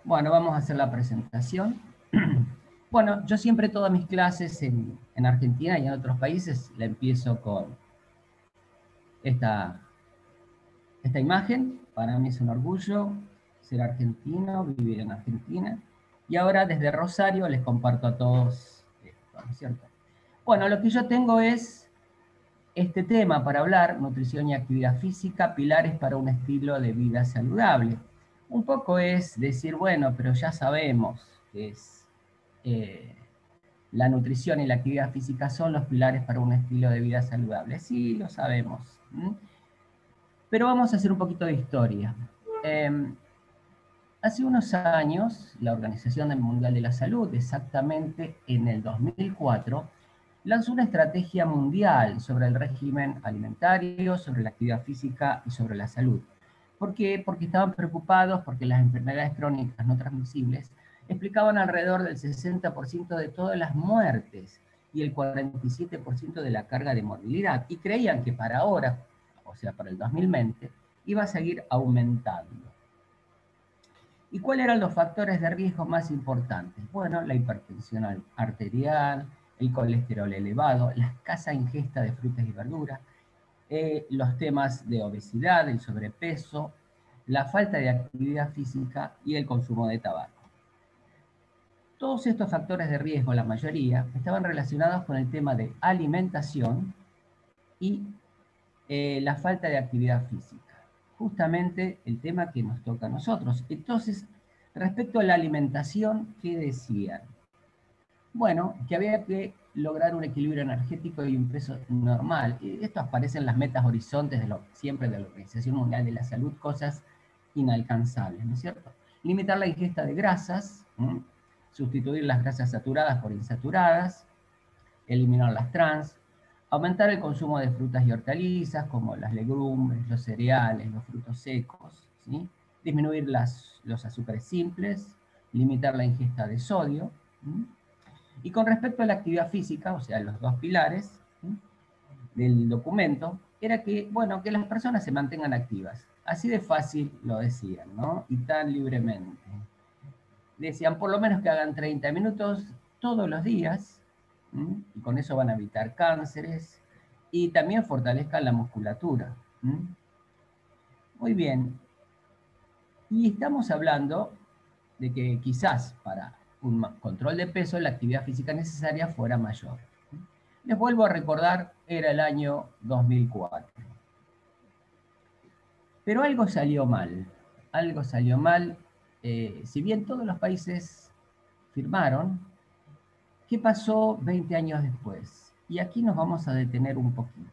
Bueno, vamos a hacer la presentación. Bueno, yo siempre todas mis clases en Argentina y en otros países la empiezo con esta imagen. Para mí es un orgullo ser argentino, vivir en Argentina. Y ahora desde Rosario les comparto a todos esto, ¿no es cierto? Bueno, lo que yo tengo es este tema para hablar, nutrición y actividad física, pilares para un estilo de vida saludable. Un poco es decir, bueno, pero ya sabemos que es, la nutrición y la actividad física son los pilares para un estilo de vida saludable. Sí, lo sabemos. Pero vamos a hacer un poquito de historia. Hace unos años, la Organización Mundial de la Salud, exactamente en el 2004, lanzó una estrategia mundial sobre el régimen alimentario, sobre la actividad física y sobre la salud. ¿Por qué? Porque estaban preocupados porque las enfermedades crónicas no transmisibles explicaban alrededor del 60% de todas las muertes y el 47% de la carga de morbilidad. Y creían que para ahora, o sea, para el 2020, iba a seguir aumentando. ¿Y cuáles eran los factores de riesgo más importantes? Bueno, la hipertensión arterial, el colesterol elevado, la escasa ingesta de frutas y verduras, los temas de obesidad, el sobrepeso, la falta de actividad física y el consumo de tabaco. Todos estos factores de riesgo, la mayoría, estaban relacionados con el tema de alimentación y la falta de actividad física. Justamente el tema que nos toca a nosotros. Entonces, respecto a la alimentación, ¿qué decían? Bueno, que había que lograr un equilibrio energético y un peso normal. Esto aparece en las metas horizontes siempre de la Organización Mundial de la Salud, cosas inalcanzables, ¿no es cierto? Limitar la ingesta de grasas, sustituir las grasas saturadas por insaturadas, eliminar las trans, aumentar el consumo de frutas y hortalizas como las legumbres, los cereales, los frutos secos, ¿sí? Disminuir los azúcares simples, limitar la ingesta de sodio. Y con respecto a la actividad física, o sea, los dos pilares del documento, era que, bueno, que las personas se mantengan activas. Así de fácil lo decían, ¿no? Y tan libremente. Decían, por lo menos que hagan 30 minutos todos los días, y con eso van a evitar cánceres, y también fortalezcan la musculatura. Muy bien. Y estamos hablando de que quizás para un control de peso la actividad física necesaria fuera mayor. Les vuelvo a recordar, era el año 2004. Pero algo salió mal. Algo salió mal. Si bien todos los países firmaron ¿Qué pasó 20 años después? Y aquí nos vamos a detener un poquito.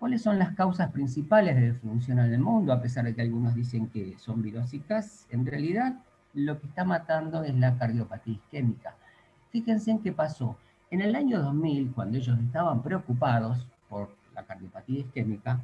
¿Cuáles son las causas principales de disfunción en el mundo? A pesar de que algunos dicen que son virósicas, en realidad lo que está matando es la cardiopatía isquémica. Fíjense en qué pasó. En el año 2000, cuando ellos estaban preocupados por la cardiopatía isquémica,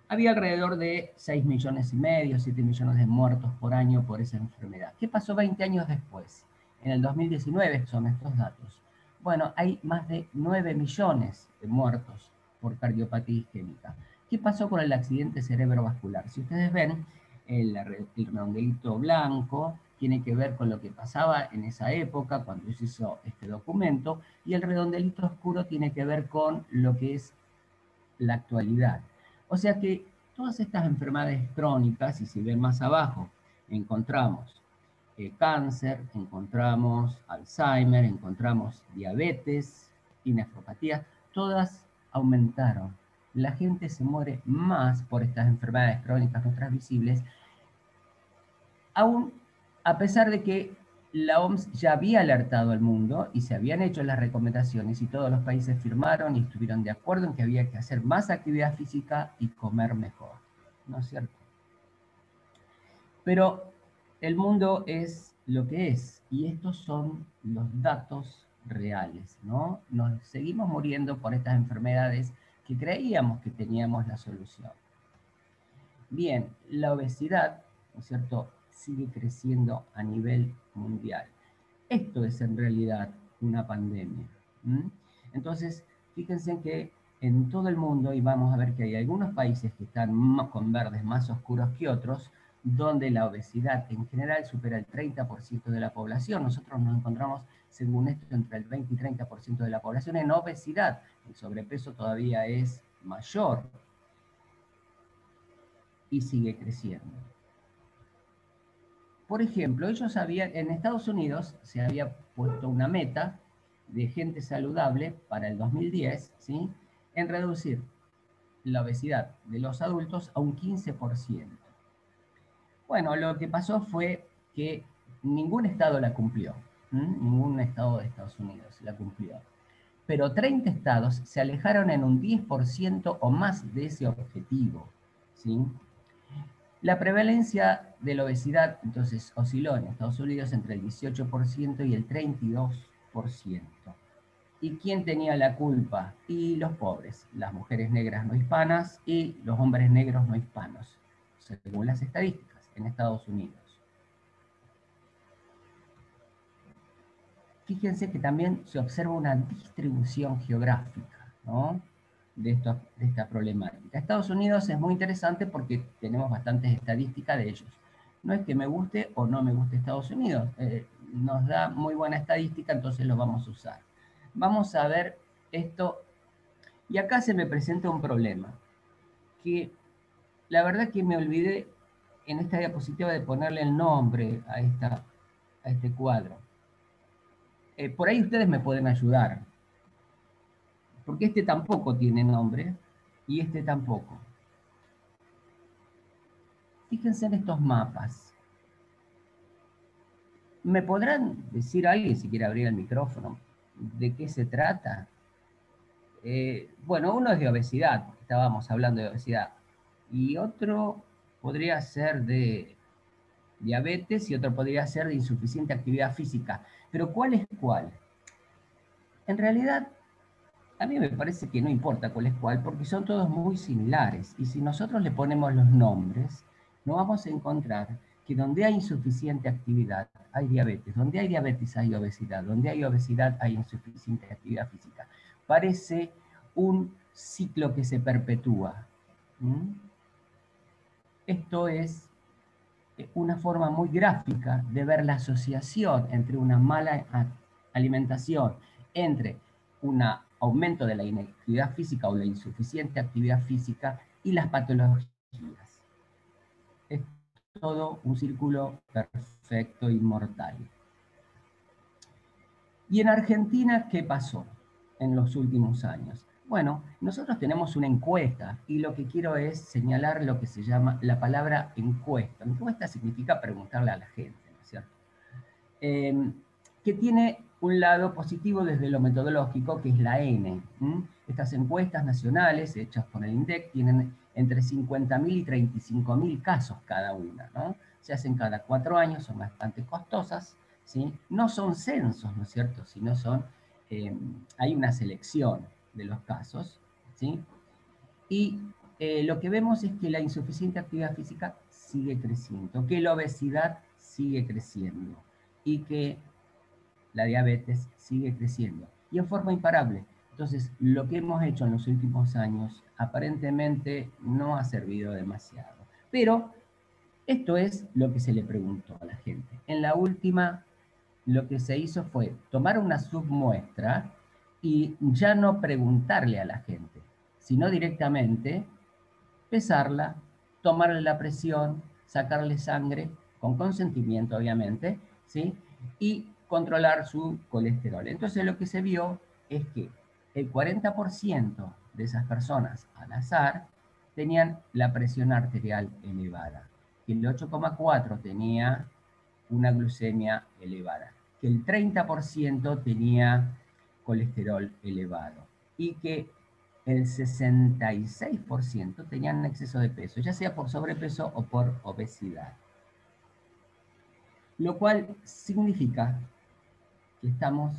había alrededor de 6,5 millones, 7 millones de muertos por año por esa enfermedad. ¿Qué pasó 20 años después? En el 2019 son estos datos. Bueno, hay más de 9 millones de muertos por cardiopatía isquémica. ¿Qué pasó con el accidente cerebrovascular? Si ustedes ven, el redondelito blanco tiene que ver con lo que pasaba en esa época cuando se hizo este documento, y el redondelito oscuro tiene que ver con lo que es la actualidad. O sea que todas estas enfermedades crónicas, y si ven más abajo, encontramos cáncer, encontramos Alzheimer, encontramos diabetes y nefropatía, todas aumentaron. La gente se muere más por estas enfermedades crónicas no transmisibles, aún a pesar de que la OMS ya había alertado al mundo y se habían hecho las recomendaciones y todos los países firmaron y estuvieron de acuerdo en que había que hacer más actividad física y comer mejor, ¿no es cierto? Pero el mundo es lo que es, y estos son los datos reales, ¿no? Nos seguimos muriendo por estas enfermedades que creíamos que teníamos la solución. Bien, la obesidad, ¿no es cierto?, sigue creciendo a nivel mundial. Esto es en realidad una pandemia. Entonces, fíjense que en todo el mundo, y vamos a ver que hay algunos países que están con verdes más oscuros que otros, donde la obesidad en general supera el 30% de la población. Nosotros nos encontramos, según esto, entre el 20 y 30% de la población en obesidad. El sobrepeso todavía es mayor y sigue creciendo. Por ejemplo, en Estados Unidos se había puesto una meta de gente saludable para el 2010, ¿sí?, en reducir la obesidad de los adultos a un 15%. Bueno, lo que pasó fue que ningún estado la cumplió, ningún estado de Estados Unidos la cumplió. Pero 30 estados se alejaron en un 10% o más de ese objetivo, ¿sí? La prevalencia de la obesidad, entonces, osciló en Estados Unidos entre el 18% y el 32%. ¿Y quién tenía la culpa? Y los pobres, las mujeres negras no hispanas y los hombres negros no hispanos, según las estadísticas en Estados Unidos. Fíjense que también se observa una distribución geográfica, ¿no?, de esta problemática. Estados Unidos es muy interesante porque tenemos bastantes estadísticas de ellos. No es que me guste o no me guste Estados Unidos, nos da muy buena estadística, entonces lo vamos a usar. Vamos a ver esto, y acá se me presenta un problema, que la verdad que me olvidé en esta diapositiva de ponerle el nombre a este cuadro. Por ahí ustedes me pueden ayudar, porque este tampoco tiene nombre y este tampoco. Fíjense en estos mapas. ¿Me podrán decir alguien, si quiere abrir el micrófono, de qué se trata? Bueno, uno es de obesidad, estábamos hablando de obesidad, y otro podría ser de diabetes y otro podría ser de insuficiente actividad física. Pero ¿cuál es cuál? En realidad, a mí me parece que no importa cuál es cuál, porque son todos muy similares, y si nosotros le ponemos los nombres, nos vamos a encontrar que donde hay insuficiente actividad hay diabetes, donde hay diabetes hay obesidad, donde hay obesidad hay insuficiente actividad física. Parece un ciclo que se perpetúa. Esto es una forma muy gráfica de ver la asociación entre una mala alimentación, entre un aumento de la inactividad física o la insuficiente actividad física y las patologías. Es todo un círculo perfecto y mortal. ¿Y en Argentina qué pasó en los últimos años? Bueno, nosotros tenemos una encuesta y lo que quiero es señalar lo que se llama la palabra encuesta. Encuesta significa preguntarle a la gente, ¿no es cierto? que tiene un lado positivo desde lo metodológico, que es la N. Estas encuestas nacionales hechas por el INDEC tienen entre 50.000 y 35.000 casos cada una, ¿no? Se hacen cada 4 años, son bastante costosas, ¿sí? No son censos, ¿no es cierto? Sino son, hay una selección de los casos, ¿sí? Y lo que vemos es que la insuficiente actividad física sigue creciendo, que la obesidad sigue creciendo y que la diabetes sigue creciendo y en forma imparable. Entonces, lo que hemos hecho en los últimos años aparentemente no ha servido demasiado. Pero esto es lo que se le preguntó a la gente. En la última, lo que se hizo fue tomar una submuestra y ya no preguntarle a la gente, sino directamente pesarla, tomarle la presión, sacarle sangre, con consentimiento obviamente, ¿sí? Y controlar su colesterol. Entonces lo que se vio es que el 40% de esas personas al azar tenían la presión arterial elevada, que el 8,4 tenía una glucemia elevada, que el 30% tenía colesterol elevado y que el 66% tenían exceso de peso, ya sea por sobrepeso o por obesidad. Lo cual significa que estamos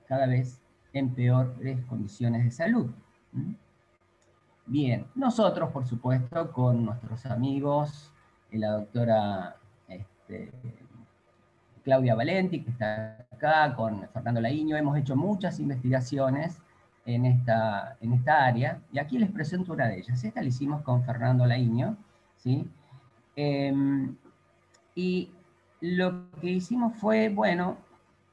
cada vez en peores condiciones de salud. Bien, nosotros, por supuesto, con nuestros amigos, la doctora Claudia Valenti, que está acá, con Fernando Laíño, hemos hecho muchas investigaciones en esta área, y aquí les presento una de ellas. Esta la hicimos con Fernando Laíño, ¿sí? Y lo que hicimos fue, bueno,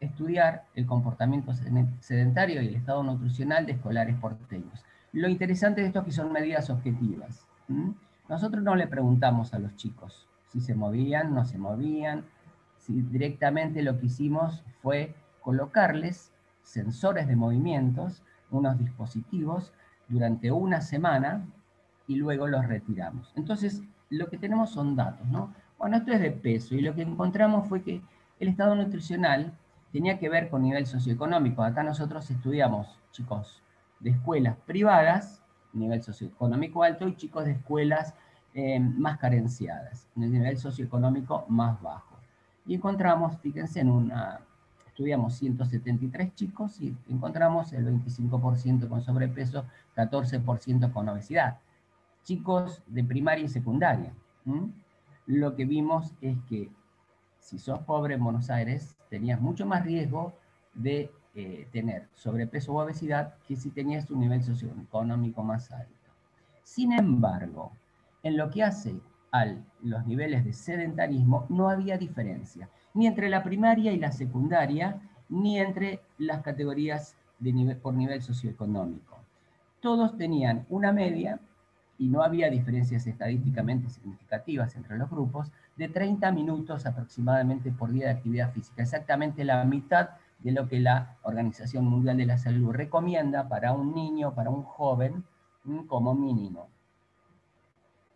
estudiar el comportamiento sedentario y el estado nutricional de escolares porteños. Lo interesante de esto es que son medidas objetivas. Nosotros no le preguntamos a los chicos si se movían, no se movían, si directamente lo que hicimos fue colocarles sensores de movimientos, unos dispositivos, durante una semana y luego los retiramos. Entonces, lo que tenemos son datos, ¿no? Bueno, esto es de peso y lo que encontramos fue que el estado nutricional tenía que ver con nivel socioeconómico. Acá nosotros estudiamos chicos de escuelas privadas, nivel socioeconómico alto, y chicos de escuelas más carenciadas, en el nivel socioeconómico más bajo. Y encontramos, fíjense, estudiamos 173 chicos y encontramos el 25% con sobrepeso, 14% con obesidad. Chicos de primaria y secundaria. Lo que vimos es que si sos pobre en Buenos Aires, tenías mucho más riesgo de tener sobrepeso u obesidad que si tenías un nivel socioeconómico más alto. Sin embargo, en lo que hace a los niveles de sedentarismo, no había diferencia, ni entre la primaria y la secundaria, ni entre las categorías por nivel socioeconómico. Todos tenían una media, y no había diferencias estadísticamente significativas entre los grupos, de 30 minutos aproximadamente por día de actividad física, exactamente la mitad de lo que la Organización Mundial de la Salud recomienda para un niño, para un joven, como mínimo.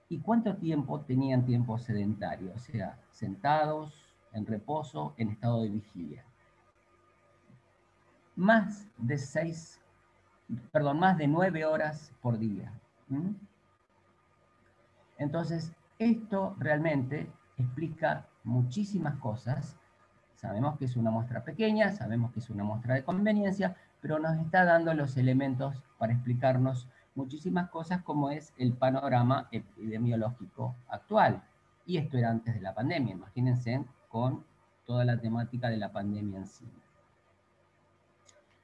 ¿Y cuánto tiempo tenían tiempo sedentario? O sea, sentados, en reposo, en estado de vigilia. Más de 9 horas por día. Entonces, esto realmente explica muchísimas cosas. Sabemos que es una muestra pequeña, sabemos que es una muestra de conveniencia, pero nos está dando los elementos para explicarnos muchísimas cosas, como es el panorama epidemiológico actual. Y esto era antes de la pandemia, imagínense, con toda la temática de la pandemia en sí.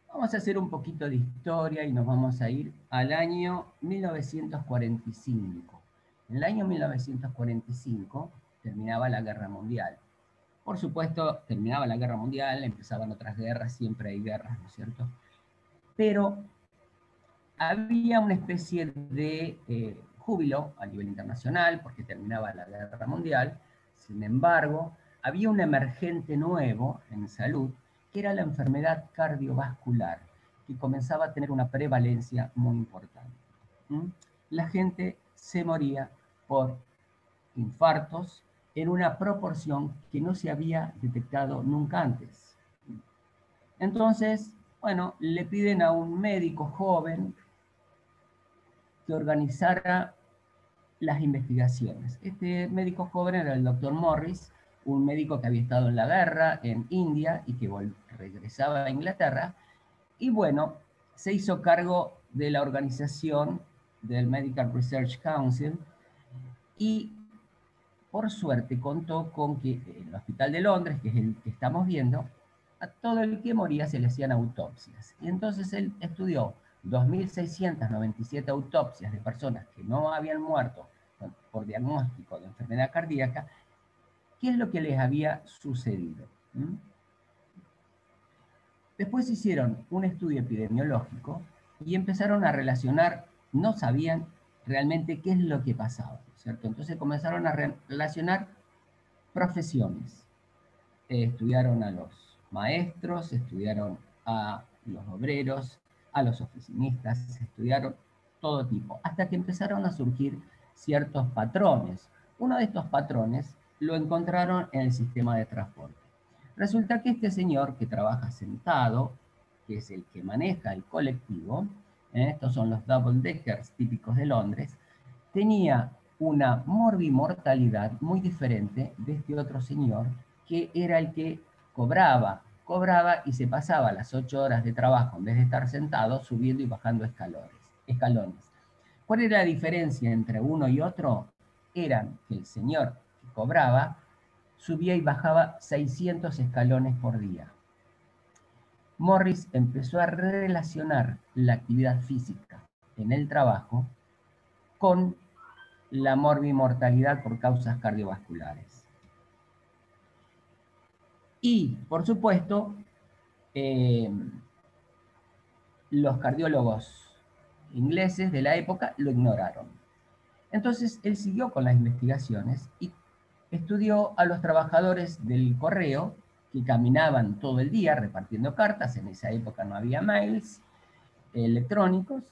Vamos a hacer un poquito de historia y nos vamos a ir al año 1945. En el año 1945 terminaba la Guerra Mundial. Por supuesto, terminaba la Guerra Mundial, empezaban otras guerras, siempre hay guerras, ¿no es cierto? Pero había una especie de júbilo a nivel internacional porque terminaba la Guerra Mundial. Sin embargo, había un emergente nuevo en salud, que era la enfermedad cardiovascular, que comenzaba a tener una prevalencia muy importante. La gente se moría por infartos en una proporción que no se había detectado nunca antes. Entonces, bueno, le piden a un médico joven que organizara las investigaciones. Este médico joven era el doctor Morris, un médico que había estado en la guerra en India y que regresaba a Inglaterra, y bueno, se hizo cargo de la organización del Medical Research Council y por suerte contó con que el Hospital de Londres, que es el que estamos viendo, a todo el que moría se le hacían autopsias. Y entonces él estudió 2.697 autopsias de personas que no habían muerto por diagnóstico de enfermedad cardíaca, qué es lo que les había sucedido. Después hicieron un estudio epidemiológico y empezaron a relacionar, no sabían realmente qué es lo que pasaba, ¿cierto? Entonces comenzaron a relacionar profesiones. Estudiaron a los maestros, estudiaron a los obreros, a los oficinistas, estudiaron todo tipo, hasta que empezaron a surgir ciertos patrones. Uno de estos patrones lo encontraron en el sistema de transporte. Resulta que este señor que trabaja sentado, que es el que maneja el colectivo, estos son los double deckers típicos de Londres, tenía una morbimortalidad muy diferente de este otro señor, que era el que cobraba y se pasaba las 8 horas de trabajo, en vez de estar sentado, subiendo y bajando escalones. ¿Cuál era la diferencia entre uno y otro? Era que el señor que cobraba subía y bajaba 600 escalones por día. Morris empezó a relacionar la actividad física en el trabajo con la morbimortalidad por causas cardiovasculares. Y, por supuesto, los cardiólogos ingleses de la época lo ignoraron. Entonces, él siguió con las investigaciones y estudió a los trabajadores del correo que caminaban todo el día repartiendo cartas. En esa época no había mails electrónicos,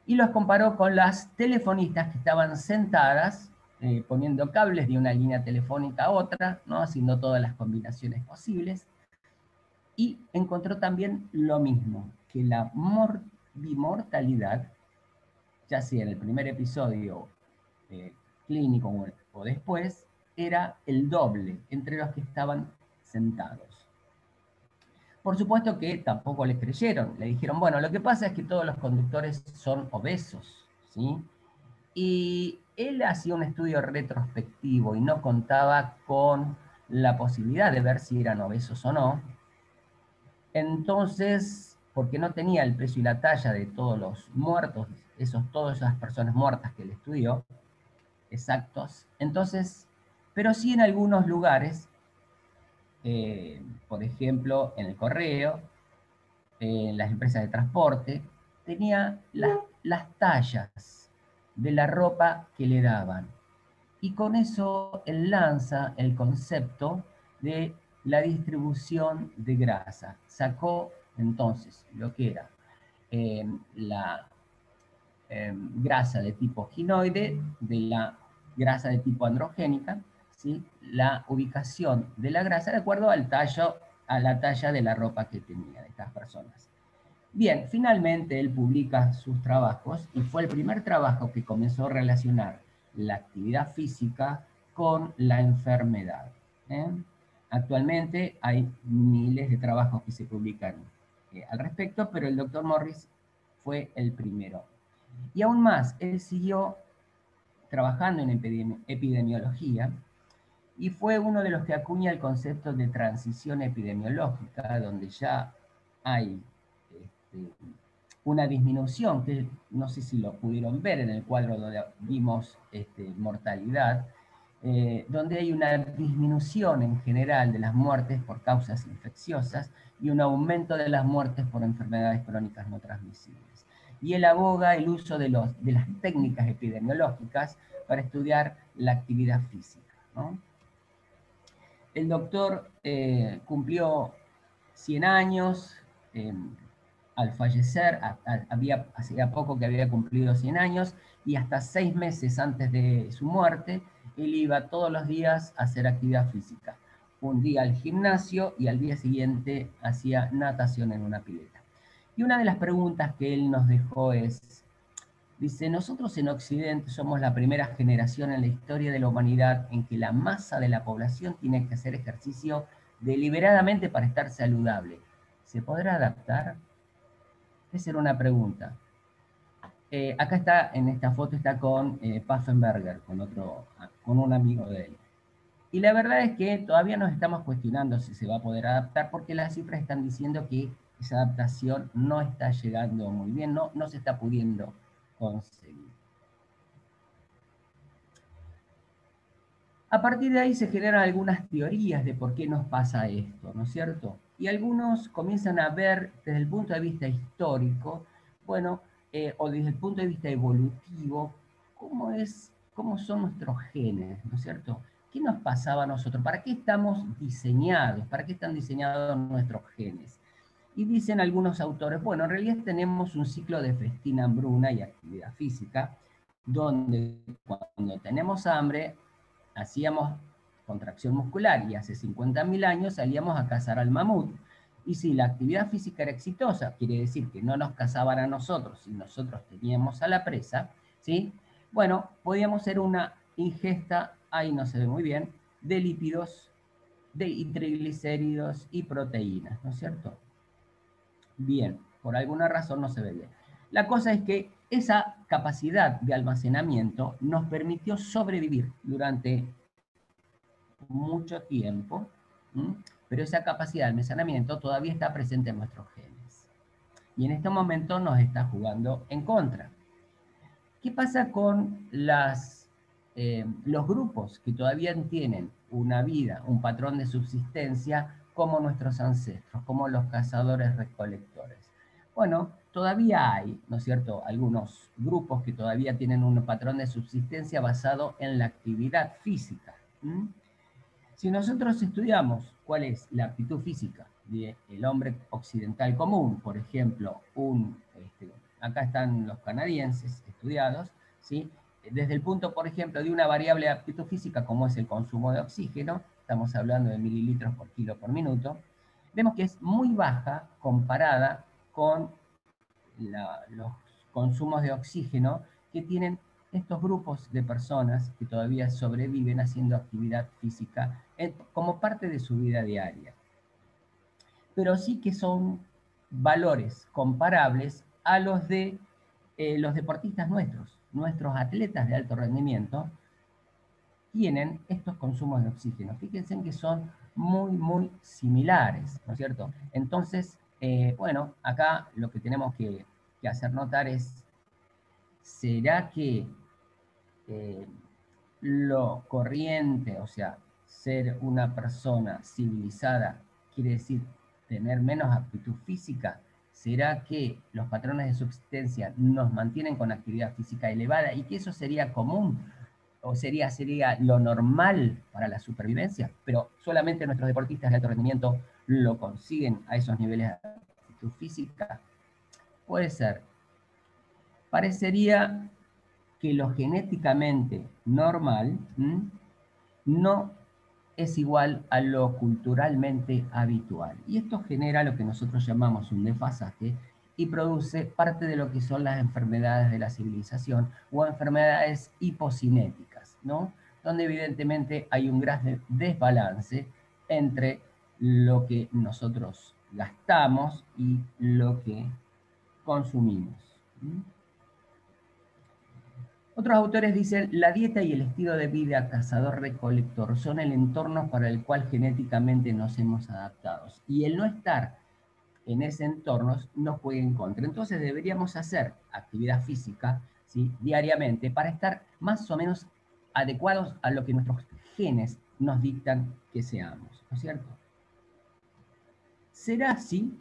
y los comparó con las telefonistas que estaban sentadas poniendo cables de una línea telefónica a otra, ¿no? Haciendo todas las combinaciones posibles, y encontró también lo mismo, que la morbimortalidad, ya sea en el primer episodio clínico o después, era el doble entre los que estaban sentados. Por supuesto que tampoco le creyeron. Le dijeron, bueno, lo que pasa es que todos los conductores son obesos, ¿sí? Y él hacía un estudio retrospectivo y no contaba con la posibilidad de ver si eran obesos o no. Entonces, porque no tenía el peso y la talla de todos los muertos, todas esas personas muertas que él estudió, exactos. Entonces, pero sí en algunos lugares, por ejemplo, en el correo, en las empresas de transporte, tenía las tallas de la ropa que le daban. Y con eso él lanza el concepto de la distribución de grasa. Sacó entonces lo que era la grasa de tipo ginoide de la grasa de tipo androgénica, ¿sí? La ubicación de la grasa de acuerdo al tallo, a la talla de la ropa que tenían estas personas. Bien, finalmente él publica sus trabajos y fue el primer trabajo que comenzó a relacionar la actividad física con la enfermedad. Actualmente hay miles de trabajos que se publican al respecto, pero el doctor Morris fue el primero. Y aún más, él siguió trabajando en epidemiología y fue uno de los que acuña el concepto de transición epidemiológica, donde ya hay una disminución, que no sé si lo pudieron ver en el cuadro donde vimos mortalidad, donde hay una disminución en general de las muertes por causas infecciosas y un aumento de las muertes por enfermedades crónicas no transmisibles. Y él aboga el uso de las técnicas epidemiológicas para estudiar la actividad física, ¿no? El doctor cumplió 100 años, al fallecer, hacía poco que había cumplido 100 años, y hasta 6 meses antes de su muerte, él iba todos los días a hacer actividad física. un día al gimnasio y al día siguiente hacía natación en una pileta. Y una de las preguntas que él nos dejó es, dice, nosotros en Occidente somos la primera generación en la historia de la humanidad en que la masa de la población tiene que hacer ejercicio deliberadamente para estar saludable. ¿Se podrá adaptar? Esa era una pregunta. Acá está, en esta foto está con Pfaffenberger, con un amigo de él. Y la verdad es que todavía nos estamos cuestionando si se va a poder adaptar, porque las cifras están diciendo que esa adaptación no está llegando muy bien, no se está pudiendo conseguir. A partir de ahí se generan algunas teorías de por qué nos pasa esto, ¿no es cierto? Y algunos comienzan a ver desde el punto de vista histórico, bueno, o desde el punto de vista evolutivo, cómo son nuestros genes, ¿no es cierto? ¿Qué nos pasaba a nosotros? ¿Para qué estamos diseñados? ¿Para qué están diseñados nuestros genes? Y dicen algunos autores, bueno, en realidad tenemos un ciclo de festina, hambruna y actividad física, donde cuando tenemos hambre, hacíamos contracción muscular y hace 50.000 años salíamos a cazar al mamut. Y si la actividad física era exitosa, quiere decir que no nos cazaban a nosotros y nosotros teníamos a la presa, ¿sí? Bueno, podíamos hacer una ingesta, ahí no se ve muy bien, de lípidos, y triglicéridos y proteínas, ¿no es cierto? Bien, por alguna razón no se ve bien. La cosa es que esa capacidad de almacenamiento nos permitió sobrevivir durante mucho tiempo, ¿m? Pero esa capacidad de almacenamiento todavía está presente en nuestros genes. Y en este momento nos está jugando en contra. ¿Qué pasa con los grupos que todavía tienen una vida, un patrón de subsistencia como nuestros ancestros, como los cazadores-recolectores? Bueno, todavía hay, ¿no es cierto?, algunos grupos que todavía tienen un patrón de subsistencia basado en la actividad física. ¿M? Si nosotros estudiamos cuál es la aptitud física del hombre occidental común, por ejemplo, acá están los canadienses estudiados, ¿sí? Desde el punto, por ejemplo, de una variable de aptitud física como es el consumo de oxígeno, estamos hablando de mililitros por kilo por minuto, vemos que es muy baja comparada con los consumos de oxígeno que tienen estos grupos de personas que todavía sobreviven haciendo actividad física como parte de su vida diaria. Pero sí que son valores comparables a los de los deportistas nuestros atletas de alto rendimiento tienen estos consumos de oxígeno. Fíjense que son muy, muy similares, ¿no es cierto? Entonces, bueno, acá lo que tenemos que hacer notar es, ¿será que lo corriente, o sea, ser una persona civilizada, quiere decir tener menos aptitud física? ¿Será que los patrones de subsistencia nos mantienen con actividad física elevada y que eso sería común? ¿O sería lo normal para la supervivencia? Pero solamente nuestros deportistas de alto rendimiento lo consiguen a esos niveles de aptitud física. Puede ser. Parecería que lo genéticamente normal no es igual a lo culturalmente habitual. Y esto genera lo que nosotros llamamos un desfasaje y produce parte de lo que son las enfermedades de la civilización o enfermedades hipocinéticas, ¿no? Donde evidentemente hay un gran desbalance entre lo que nosotros gastamos y lo que consumimos. Otros autores dicen, la dieta y el estilo de vida cazador-recolector son el entorno para el cual genéticamente nos hemos adaptado. Y el no estar en ese entorno nos juega en contra. Entonces deberíamos hacer actividad física, ¿sí?, diariamente para estar más o menos adecuados a lo que nuestros genes nos dictan que seamos, ¿no es cierto? ¿Será así?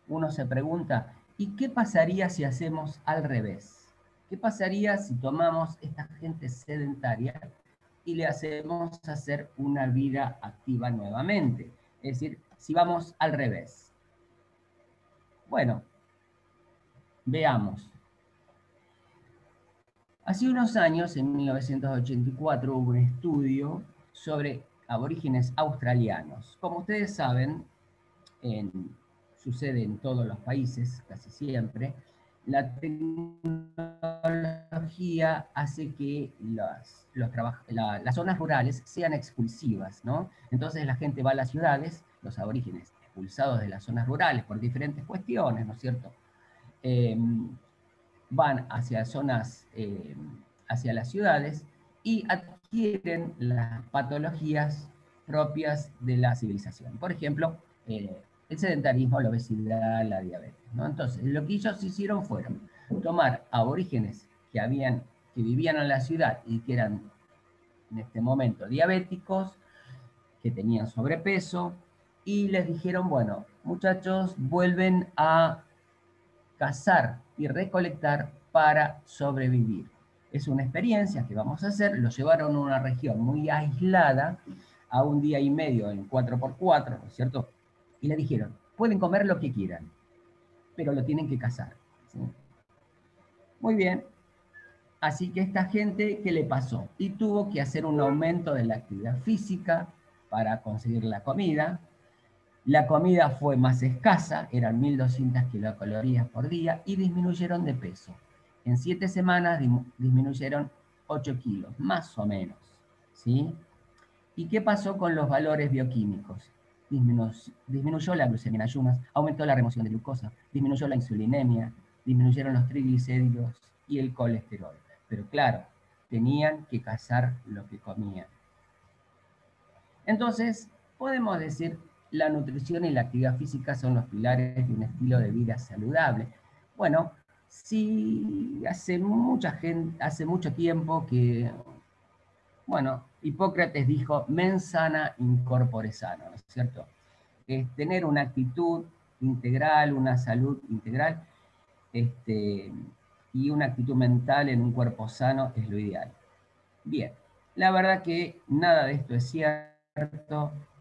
Uno se pregunta, ¿y qué pasaría si hacemos al revés? ¿Qué pasaría si tomamos esta gente sedentaria y le hacemos hacer una vida activa nuevamente? Es decir, si vamos al revés. Bueno, veamos. Hace unos años, en 1984, hubo un estudio sobre aborígenes australianos. Como ustedes saben, sucede en todos los países, casi siempre, la tecnología hace que las zonas rurales sean expulsivas, ¿no? Entonces la gente va a las ciudades, los aborígenes expulsados de las zonas rurales por diferentes cuestiones, ¿no es cierto? Van hacia zonas, hacia las ciudades y adquieren las patologías propias de la civilización. Por ejemplo, el sedentarismo, la obesidad, la diabetes, ¿no? Entonces, lo que ellos hicieron fueron tomar aborígenes que vivían en la ciudad y que eran en este momento diabéticos, que tenían sobrepeso, y les dijeron, bueno, muchachos, vuelven a cazar y recolectar para sobrevivir. Es una experiencia que vamos a hacer, lo llevaron a una región muy aislada, a un día y medio en 4x4, ¿no es cierto? Y le dijeron, pueden comer lo que quieran, pero lo tienen que cazar, ¿sí? Muy bien, así que esta gente, ¿qué le pasó? Y tuvo que hacer un aumento de la actividad física para conseguir la comida. La comida fue más escasa, eran 1.200 kilocalorías por día, y disminuyeron de peso. En 7 semanas disminuyeron 8 kilos, más o menos, ¿sí? ¿Y qué pasó con los valores bioquímicos? Disminuyó la glucemia en ayunas, aumentó la remoción de glucosa, disminuyó la insulinemia, disminuyeron los triglicéridos y el colesterol. Pero claro, tenían que cazar lo que comían. Entonces, podemos decir, la nutrición y la actividad física son los pilares de un estilo de vida saludable. Bueno, sí, hace mucho tiempo que, bueno, Hipócrates dijo, mens sana in corpore sano, ¿no es cierto? Es tener una actitud integral, una salud integral, y una actitud mental en un cuerpo sano es lo ideal. Bien, la verdad que nada de esto es cierto.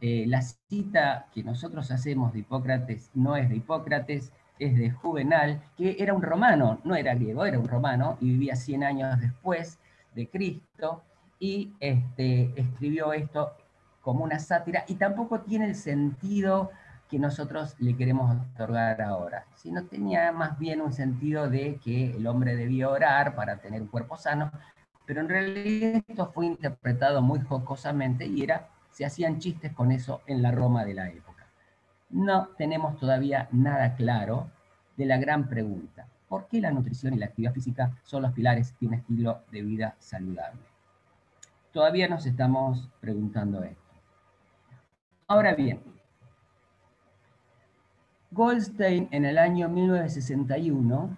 La cita que nosotros hacemos de Hipócrates no es de Hipócrates, es de Juvenal, que era un romano, no era griego, era un romano, y vivía 100 años después de Cristo, y escribió esto como una sátira, y tampoco tiene el sentido que nosotros le queremos otorgar ahora, sino tenía más bien un sentido de que el hombre debía orar para tener un cuerpo sano, pero en realidad esto fue interpretado muy jocosamente y se hacían chistes con eso en la Roma de la época. No tenemos todavía nada claro de la gran pregunta: ¿por qué la nutrición y la actividad física son los pilares de un estilo de vida saludable? Todavía nos estamos preguntando esto. Ahora bien, Goldstein en el año 1961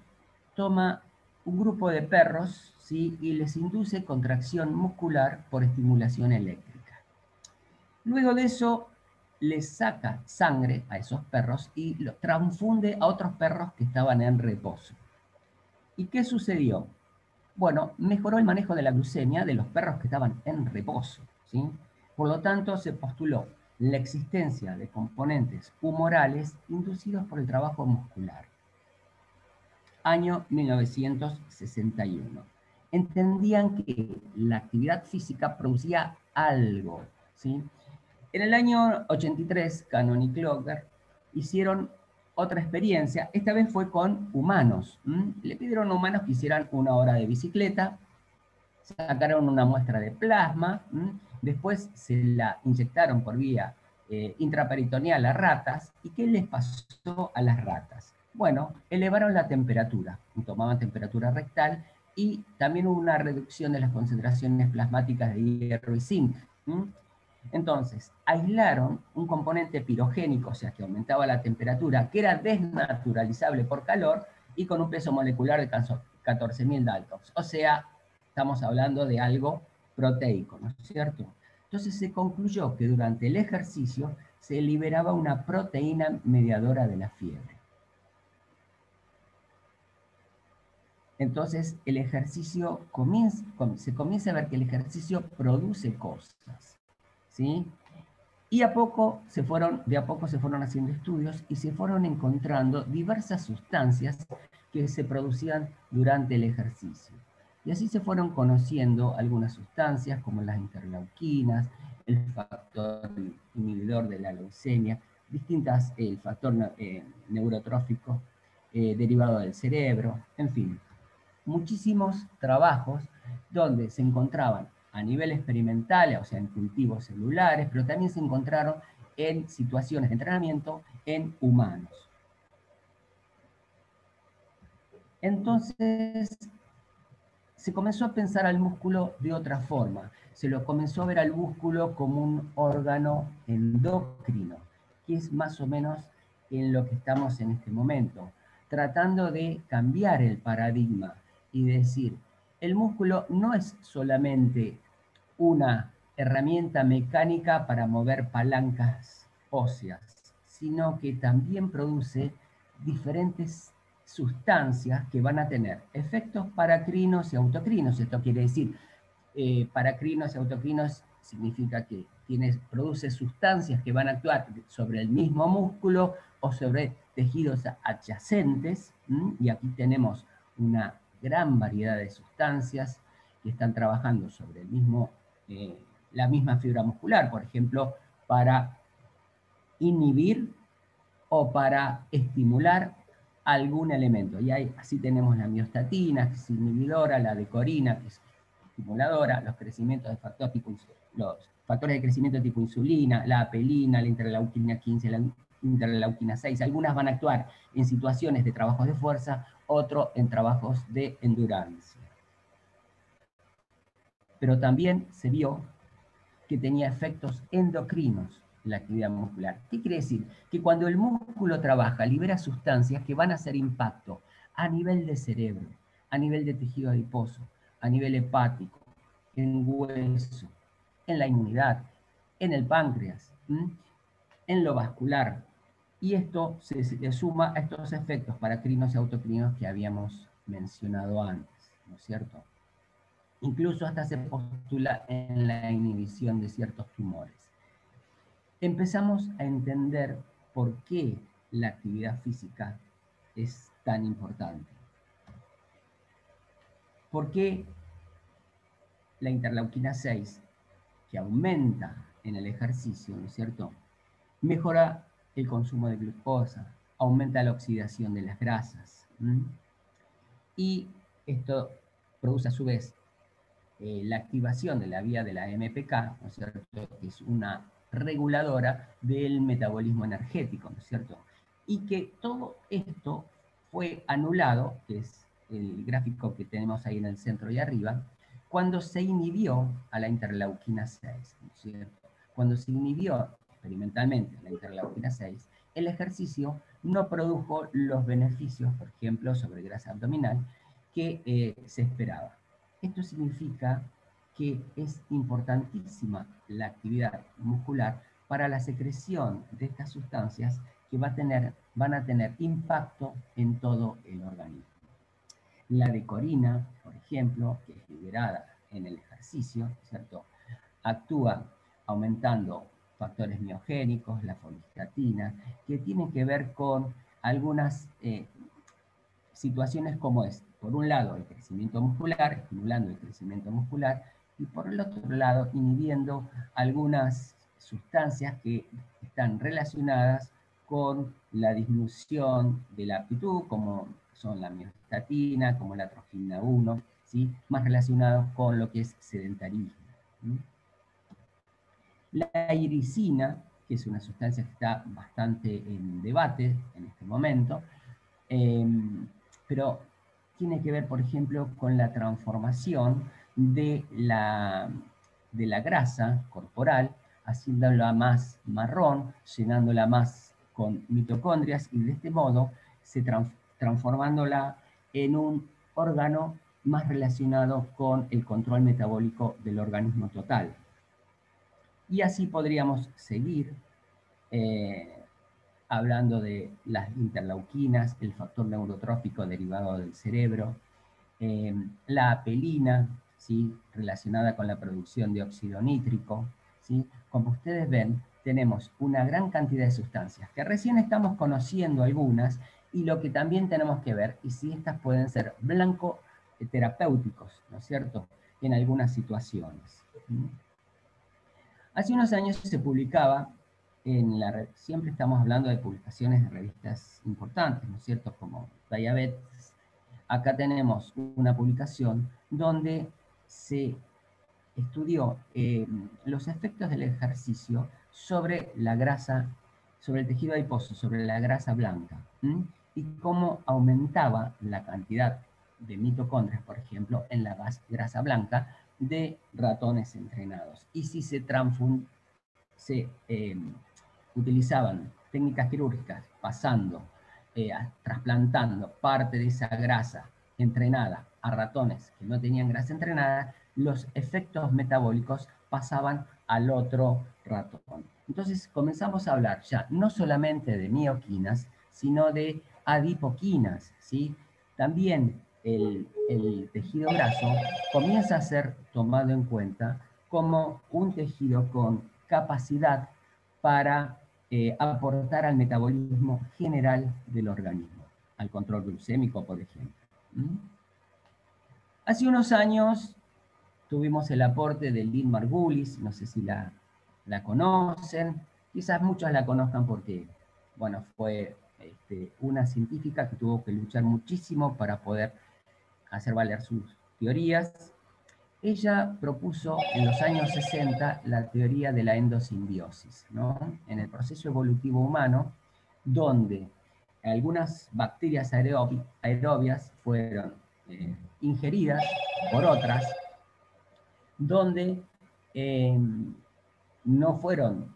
toma un grupo de perros, ¿sí?, y les induce contracción muscular por estimulación eléctrica. Luego de eso, les saca sangre a esos perros y los transfunde a otros perros que estaban en reposo. ¿Y qué sucedió? Bueno, mejoró el manejo de la glucemia de los perros que estaban en reposo, ¿sí? Por lo tanto, se postuló la existencia de componentes humorales inducidos por el trabajo muscular. Año 1961. Entendían que la actividad física producía algo, ¿sí? En el año 83, Cannon y Clocker hicieron otra experiencia, esta vez fue con humanos. Le pidieron a humanos que hicieran 1 hora de bicicleta, sacaron una muestra de plasma, después se la inyectaron por vía intraperitoneal a ratas. ¿Y qué les pasó a las ratas? Bueno, elevaron la temperatura, tomaban temperatura rectal, y también hubo una reducción de las concentraciones plasmáticas de hierro y zinc. Entonces, aislaron un componente pirogénico, o sea, que aumentaba la temperatura, que era desnaturalizable por calor, y con un peso molecular de 14.000 daltons. O sea, estamos hablando de algo proteico, ¿no es cierto? Entonces se concluyó que durante el ejercicio se liberaba una proteína mediadora de la fiebre. Entonces el ejercicio se comienza a ver que el ejercicio produce cosas, ¿sí? Y de a poco se fueron haciendo estudios y se fueron encontrando diversas sustancias que se producían durante el ejercicio. Y así se fueron conociendo algunas sustancias como las interleuquinas, el factor inhibidor de la leucemia, el factor neurotrófico derivado del cerebro, en fin, muchísimos trabajos donde se encontraban a nivel experimental, o sea, en cultivos celulares, pero también se encontraron en situaciones de entrenamiento en humanos. Entonces, se comenzó a pensar al músculo de otra forma. Se lo comenzó a ver al músculo como un órgano endocrino, que es más o menos en lo que estamos en este momento, tratando de cambiar el paradigma y decir, el músculo no es solamente una herramienta mecánica para mover palancas óseas, sino que también produce diferentes sustancias que van a tener efectos paracrinos y autocrinos. Esto quiere decir, paracrinos y autocrinos significa que produce sustancias que van a actuar sobre el mismo músculo o sobre tejidos adyacentes, y aquí tenemos una gran variedad de sustancias que están trabajando sobre el mismo, la misma fibra muscular, por ejemplo, para inhibir o para estimular algún elemento. Y así tenemos la miostatina, que es inhibidora, la decorina, que es estimuladora, los factores de crecimiento tipo insulina, la apelina, la interleuquina 15, la interleuquina 6. Algunas van a actuar en situaciones de trabajos de fuerza, otros en trabajos de endurancia. Pero también se vio que tenía efectos endocrinos la actividad muscular. ¿Qué quiere decir? Que cuando el músculo trabaja, libera sustancias que van a hacer impacto a nivel de cerebro, a nivel de tejido adiposo, a nivel hepático, en hueso, en la inmunidad, en el páncreas, en lo vascular. Y esto se le suma a estos efectos paracrinos y autocrinos que habíamos mencionado antes, ¿no es cierto? Incluso hasta se postula en la inhibición de ciertos tumores. Empezamos a entender por qué la actividad física es tan importante. ¿Por qué la interleuquina 6, que aumenta en el ejercicio, ¿no es cierto?, mejora el consumo de glucosa, aumenta la oxidación de las grasas. Y esto produce a su vez la activación de la vía de la MPK, ¿no es cierto?, que es una reguladora del metabolismo energético, ¿no es cierto? Y que todo esto fue anulado, que es el gráfico que tenemos ahí en el centro y arriba, cuando se inhibió a la interleuquina 6, ¿no es cierto? Cuando se inhibió experimentalmente la interleuquina 6, el ejercicio no produjo los beneficios, por ejemplo, sobre grasa abdominal, que se esperaba. Esto significa que es importantísima la actividad muscular para la secreción de estas sustancias que van a tener impacto en todo el organismo. La decorina, por ejemplo, que es liberada en el ejercicio, ¿cierto?, actúa aumentando factores miogénicos, la follistatina, que tienen que ver con algunas situaciones como es, por un lado, el crecimiento muscular, estimulando el crecimiento muscular, y por el otro lado, inhibiendo algunas sustancias que están relacionadas con la disminución de la aptitud, como son la miostatina, como la trofina 1, ¿sí?, más relacionados con lo que es sedentarismo. La iricina, que es una sustancia que está bastante en debate en este momento, pero tiene que ver, por ejemplo, con la transformación de la grasa corporal, haciéndola más marrón, llenándola más con mitocondrias, y de este modo transformándola en un órgano más relacionado con el control metabólico del organismo total. Y así podríamos seguir hablando de las interleuquinas, el factor neurotrófico derivado del cerebro, la apelina, ¿sí?, relacionada con la producción de óxido nítrico, ¿sí? Como ustedes ven, tenemos una gran cantidad de sustancias que recién estamos conociendo algunas, y lo que también tenemos que ver es si estas pueden ser blanco terapéuticos, ¿no es cierto?, en algunas situaciones. Hace unos años se publicaba siempre estamos hablando de publicaciones de revistas importantes, ¿no es cierto?, como Diabetes. Acá tenemos una publicación donde se estudió los efectos del ejercicio sobre la grasa, sobre el tejido adiposo, sobre la grasa blanca, y cómo aumentaba la cantidad de mitocondrias, por ejemplo, en la grasa blanca de ratones entrenados. Y si se utilizaban técnicas quirúrgicas trasplantando parte de esa grasa entrenada a ratones que no tenían grasa entrenada, los efectos metabólicos pasaban al otro ratón. Entonces comenzamos a hablar ya no solamente de mioquinas, sino de adipoquinas, ¿sí? También el tejido graso comienza a ser tomado en cuenta como un tejido con capacidad para aportar al metabolismo general del organismo, al control glucémico, por ejemplo. Hace unos años tuvimos el aporte de Lynn Margulis, no sé si la conocen, quizás muchos la conozcan porque, bueno, fue una científica que tuvo que luchar muchísimo para poder hacer valer sus teorías. Ella propuso en los años 60 la teoría de la endosimbiosis, ¿no? En el proceso evolutivo humano, donde algunas bacterias aerobias fueron ingeridas por otras, donde no fueron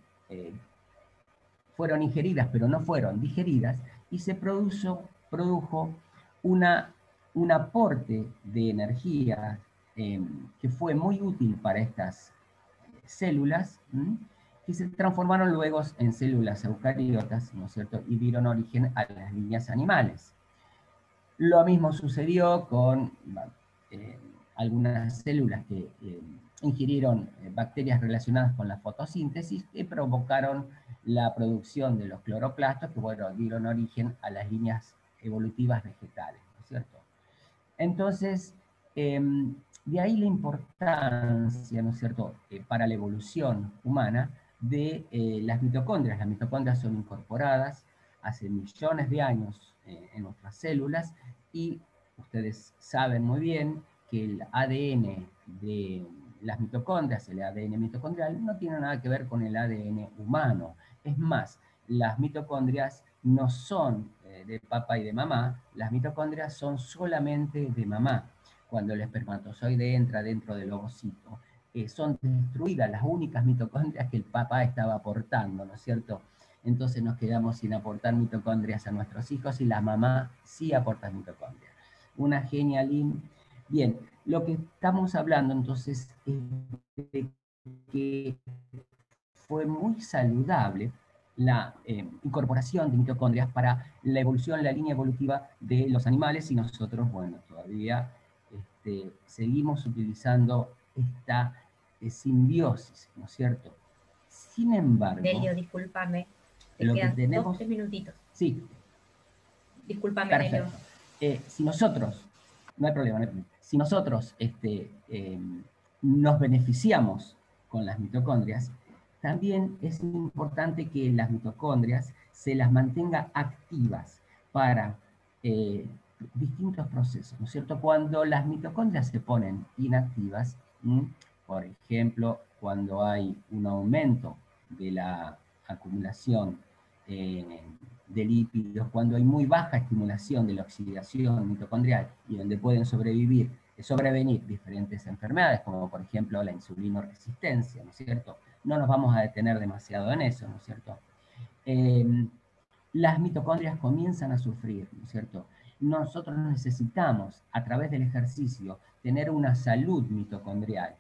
ingeridas, pero no fueron digeridas, y se produjo un aporte de energía que fue muy útil para estas células, que se transformaron luego en células eucariotas, ¿no es cierto?, y dieron origen a las líneas animales. Lo mismo sucedió con algunas células que ingirieron bacterias relacionadas con la fotosíntesis que provocaron la producción de los cloroplastos que, bueno, dieron origen a las líneas evolutivas vegetales, ¿no es cierto? Entonces, de ahí la importancia, ¿no es cierto?, para la evolución humana de las mitocondrias. Las mitocondrias son incorporadas hace millones de años en nuestras células y ustedes saben muy bien que el ADN de las mitocondrias, el ADN mitocondrial, no tiene nada que ver con el ADN humano. Es más, las mitocondrias no son de papá y de mamá, las mitocondrias son solamente de mamá. Cuando el espermatozoide entra dentro del ovocito, son destruidas las únicas mitocondrias que el papá estaba aportando, ¿no es cierto? Entonces nos quedamos sin aportar mitocondrias a nuestros hijos y la mamá sí aporta mitocondrias. Una genialidad. Bien, lo que estamos hablando entonces es de que fue muy saludable la incorporación de mitocondrias para la evolución, la línea evolutiva de los animales, y nosotros, bueno, todavía seguimos utilizando esta simbiosis, ¿no es cierto? Sin embargo... Nelio, discúlpame, te lo quedan que tenemos... 2-3 minutitos. Sí. Discúlpame, perfecto. Nelio. Si nosotros, no hay problema, si nosotros nos beneficiamos con las mitocondrias, también es importante que las mitocondrias se las mantenga activas para distintos procesos, ¿no es cierto? Cuando las mitocondrias se ponen inactivas, por ejemplo, cuando hay un aumento de la acumulación de lípidos, cuando hay muy baja estimulación de la oxidación mitocondrial y donde pueden sobrevenir diferentes enfermedades, como por ejemplo la insulinoresistencia, ¿no es cierto? No nos vamos a detener demasiado en eso, ¿no es cierto? Las mitocondrias comienzan a sufrir, ¿no es cierto? Nosotros necesitamos, a través del ejercicio, tener una salud mitocondrial,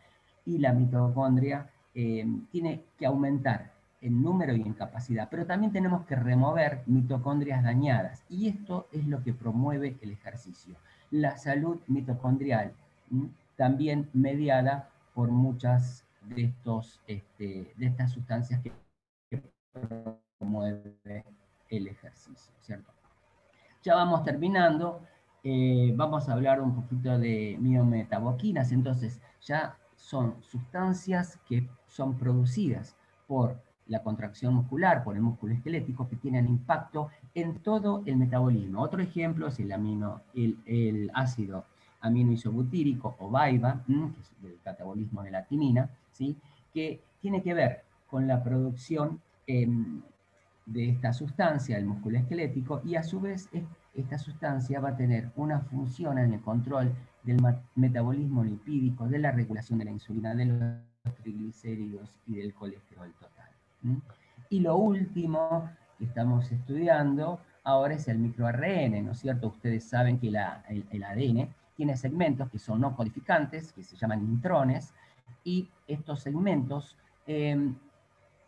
y la mitocondria tiene que aumentar en número y en capacidad, pero también tenemos que remover mitocondrias dañadas, y esto es lo que promueve el ejercicio. La salud mitocondrial, también mediada por muchas de estas sustancias que promueve el ejercicio, ¿cierto? Ya vamos terminando, vamos a hablar un poquito de miometaboquinas. Entonces, ya son sustancias que son producidas por la contracción muscular, por el músculo esquelético, que tienen impacto en todo el metabolismo. Otro ejemplo es el ácido aminoisobutírico o BAIBA, que es del catabolismo de la timina, ¿sí? Que tiene que ver con la producción de esta sustancia, el músculo esquelético, y a su vez esta sustancia va a tener una función en el control del metabolismo lipídico, de la regulación de la insulina, de los triglicéridos y del colesterol total. Y lo último que estamos estudiando ahora es el microARN, ¿no es cierto? Ustedes saben que el ADN tiene segmentos que son no codificantes, que se llaman intrones, y estos segmentos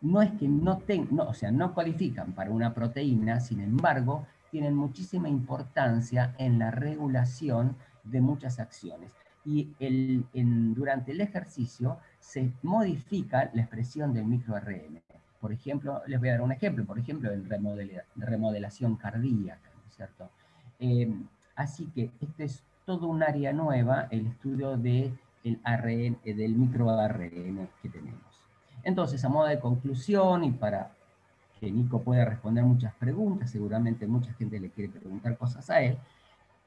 no es que o sea, no codifican para una proteína, sin embargo, tienen muchísima importancia en la regulación de muchas acciones. Y durante el ejercicio se modifica la expresión del microARN. Por ejemplo, les voy a dar un ejemplo, por ejemplo, de remodelación cardíaca, ¿no es cierto? Así que este es todo un área nueva, el estudio del microARN que tenemos. Entonces, a modo de conclusión, y para que Nico pueda responder muchas preguntas, seguramente mucha gente le quiere preguntar cosas a él,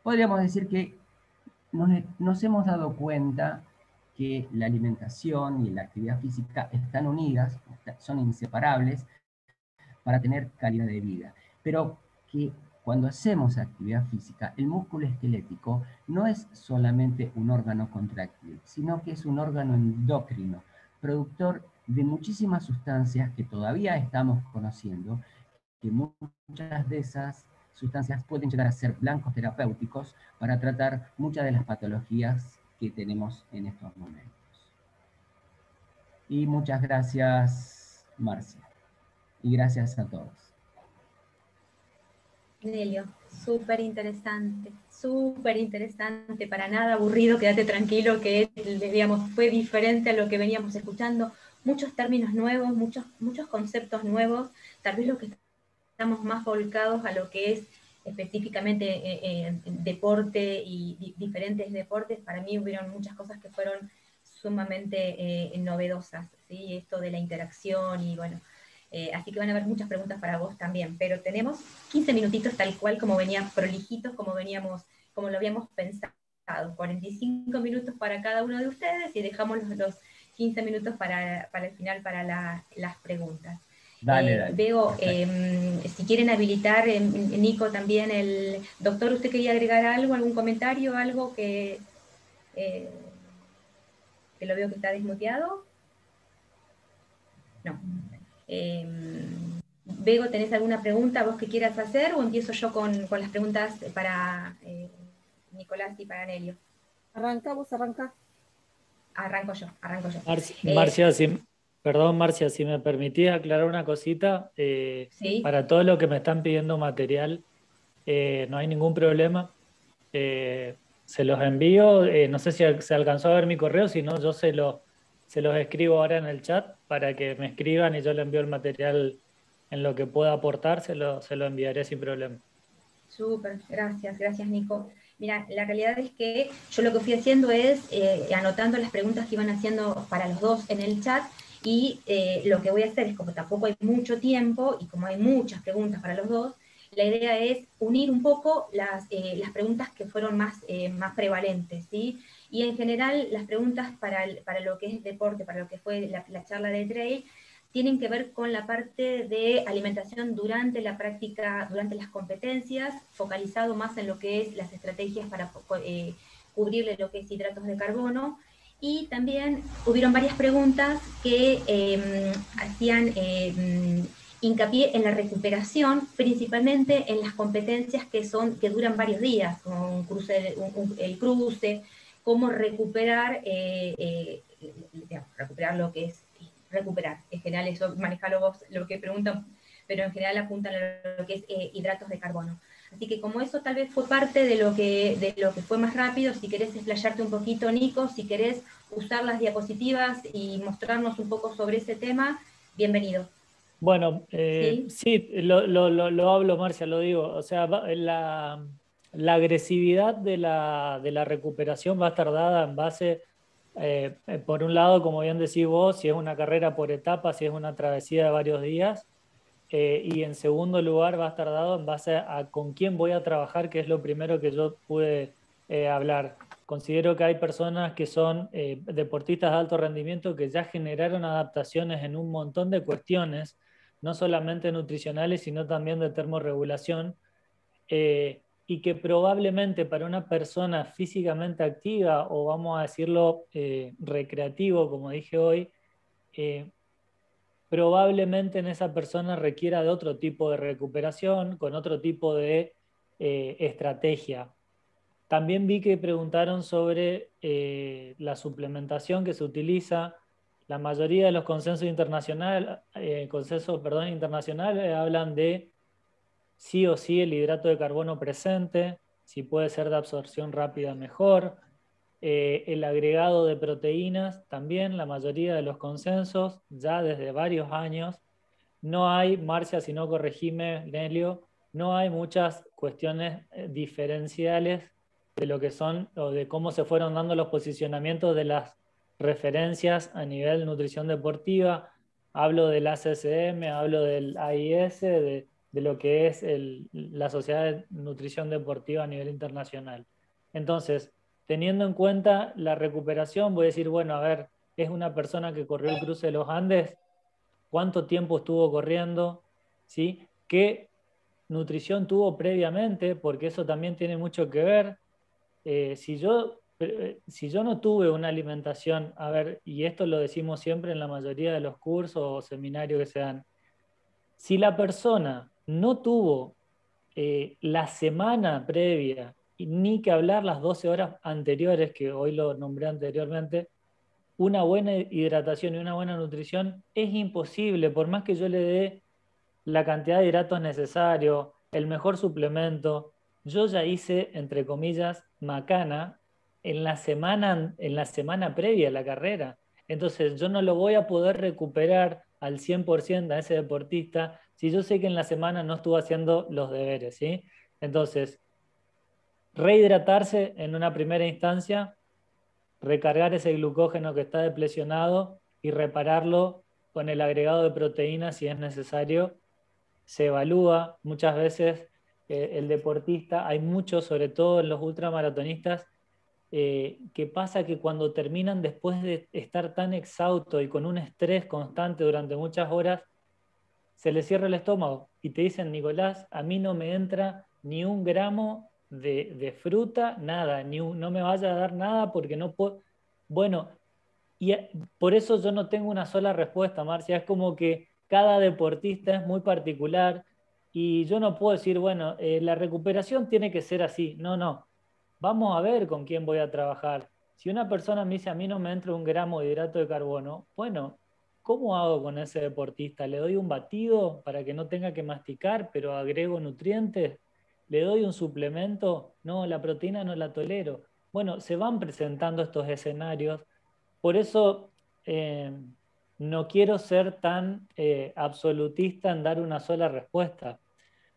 podríamos decir que nos hemos dado cuenta que la alimentación y la actividad física están unidas, son inseparables para tener calidad de vida. Pero que cuando hacemos actividad física, el músculo esquelético no es solamente un órgano contráctil, sino que es un órgano endocrino, productor de muchísimas sustancias que todavía estamos conociendo, que muchas de esas sustancias pueden llegar a ser blancos terapéuticos para tratar muchas de las patologías que tenemos en estos momentos. Y muchas gracias, Marcia. Y gracias a todos. Nelio, súper interesante, para nada aburrido, quédate tranquilo que, digamos, fue diferente a lo que veníamos escuchando, muchos términos nuevos, muchos conceptos nuevos, tal vez lo que estamos más volcados a lo que es específicamente deporte y diferentes deportes. Para mí hubieron muchas cosas que fueron sumamente novedosas, ¿sí? Esto de la interacción y bueno, así que van a haber muchas preguntas para vos también, pero tenemos 15 minutitos tal cual como venían prolijitos, como lo habíamos pensado, 45 minutos para cada uno de ustedes y dejamos los 15 minutos para el final para las preguntas. Dale. Veo, si quieren habilitar, Nico también, el doctor, ¿usted quería agregar algo, algún comentario, algo que lo veo que está desmuteado? No. Bego, ¿tenés alguna pregunta vos que quieras hacer o empiezo yo con las preguntas para Nicolás y para Nelio? Arranca, vos arranca. Arranco yo. Marcia, perdón, Marcia, si me permitís aclarar una cosita. ¿Sí? Para todo lo que me están pidiendo material, no hay ningún problema. Se los envío. No sé si se alcanzó a ver mi correo, si no, yo se los escribo ahora en el chat para que me escriban y yo le envío el material en lo que pueda aportar, se lo enviaré sin problema. Súper, gracias Nico. Mira, la realidad es que yo lo que fui haciendo es anotando las preguntas que iban haciendo para los dos en el chat y lo que voy a hacer es, como tampoco hay mucho tiempo y como hay muchas preguntas para los dos, la idea es unir un poco las preguntas que fueron más prevalentes, ¿sí? Y en general las preguntas para lo que es deporte, para lo que fue la charla de trail, tienen que ver con la parte de alimentación durante la práctica, durante las competencias, focalizado más en lo que es las estrategias para cubrirle lo que es hidratos de carbono. Y también hubieron varias preguntas que hacían hincapié en la recuperación, principalmente en las competencias que duran varios días, como el cruce, cómo recuperar, recuperar lo que es recuperar. En general eso, manejalo vos lo que preguntan, pero en general apuntan a lo que es hidratos de carbono. Así que como eso tal vez fue parte de lo que fue más rápido, si querés explayarte un poquito, Nico, si querés usar las diapositivas y mostrarnos un poco sobre ese tema, bienvenido. Bueno, sí, lo hablo, Marcia, lo digo. O sea, la agresividad de la recuperación va a estar dada en base por un lado, como bien decís vos, si es una carrera por etapas, si es una travesía de varios días, y en segundo lugar va a estar dado en base a con quién voy a trabajar, que es lo primero que yo pude hablar. Considero que hay personas que son deportistas de alto rendimiento que ya generaron adaptaciones en un montón de cuestiones, no solamente nutricionales, sino también de termorregulación, y que probablemente para una persona físicamente activa, o vamos a decirlo recreativo, como dije hoy, probablemente en esa persona requiera de otro tipo de recuperación, con otro tipo de estrategia. También vi que preguntaron sobre la suplementación que se utiliza. La mayoría de los consensos internacionales hablan de sí o sí el hidrato de carbono presente, si puede ser de absorción rápida mejor. El agregado de proteínas también, la mayoría de los consensos, ya desde varios años. No hay, Marcia, si no corregime, Nelio, no hay muchas cuestiones diferenciales de lo que son o de cómo se fueron dando los posicionamientos de las referencias a nivel nutrición deportiva. Hablo del ACCM, hablo del AIS, de lo que es la Sociedad de Nutrición Deportiva a nivel internacional. Entonces, teniendo en cuenta la recuperación, voy a decir, bueno, a ver, es una persona que corrió el cruce de los Andes, cuánto tiempo estuvo corriendo, ¿sí? ¿Qué nutrición tuvo previamente? Porque eso también tiene mucho que ver. Si yo no tuve una alimentación, a ver, y esto lo decimos siempre en la mayoría de los cursos o seminarios que se dan, si la persona no tuvo la semana previa, ni que hablar las 12 horas anteriores, que hoy lo nombré anteriormente, una buena hidratación y una buena nutrición, es imposible, por más que yo le dé la cantidad de hidratos necesarios, el mejor suplemento. Yo ya hice, entre comillas, macana en la semana previa a la carrera. Entonces yo no lo voy a poder recuperar al 100% a ese deportista si yo sé que en la semana no estuvo haciendo los deberes, ¿sí? Entonces, rehidratarse en una primera instancia, recargar ese glucógeno que está deplecionado y repararlo con el agregado de proteínas si es necesario. Se evalúa muchas veces el deportista, hay muchos, sobre todo en los ultramaratonistas, que pasa que cuando terminan después de estar tan exhausto y con un estrés constante durante muchas horas, se les cierra el estómago y te dicen, Nicolás, a mí no me entra ni un gramo de fruta, nada, no me vaya a dar nada porque no puedo. Bueno, y por eso yo no tengo una sola respuesta, Marcia. Es como que cada deportista es muy particular y yo no puedo decir, bueno, la recuperación tiene que ser así. No, no. Vamos a ver con quién voy a trabajar. Si una persona me dice, a mí no me entra un gramo de hidrato de carbono, bueno, ¿cómo hago con ese deportista? ¿Le doy un batido para que no tenga que masticar, pero agrego nutrientes? ¿Le doy un suplemento? No, la proteína no la tolero. Bueno, se van presentando estos escenarios. Por eso no quiero ser tan absolutista en dar una sola respuesta.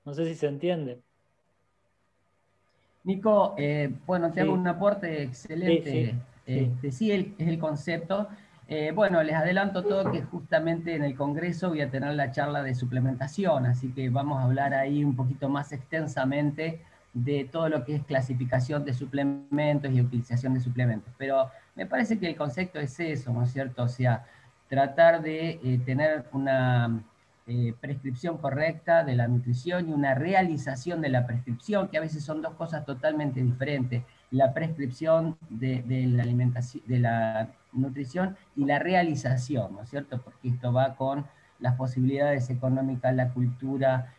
No sé si se entiende. Nico, bueno, te hago Sí, un aporte sí, excelente. sí, sí. Sí, es el concepto. Bueno, les adelanto todo que justamente en el Congreso voy a tener la charla de suplementación, así que vamos a hablar ahí un poquito más extensamente de todo lo que es clasificación de suplementos y utilización de suplementos. Pero me parece que el concepto es eso, ¿no es cierto? O sea, tratar de tener una prescripción correcta de la nutrición y una realización de la prescripción, que a veces son dos cosas totalmente diferentes. La prescripción de la alimentación, de la nutrición y la realización, ¿no es cierto? Porque esto va con las posibilidades económicas, la cultura,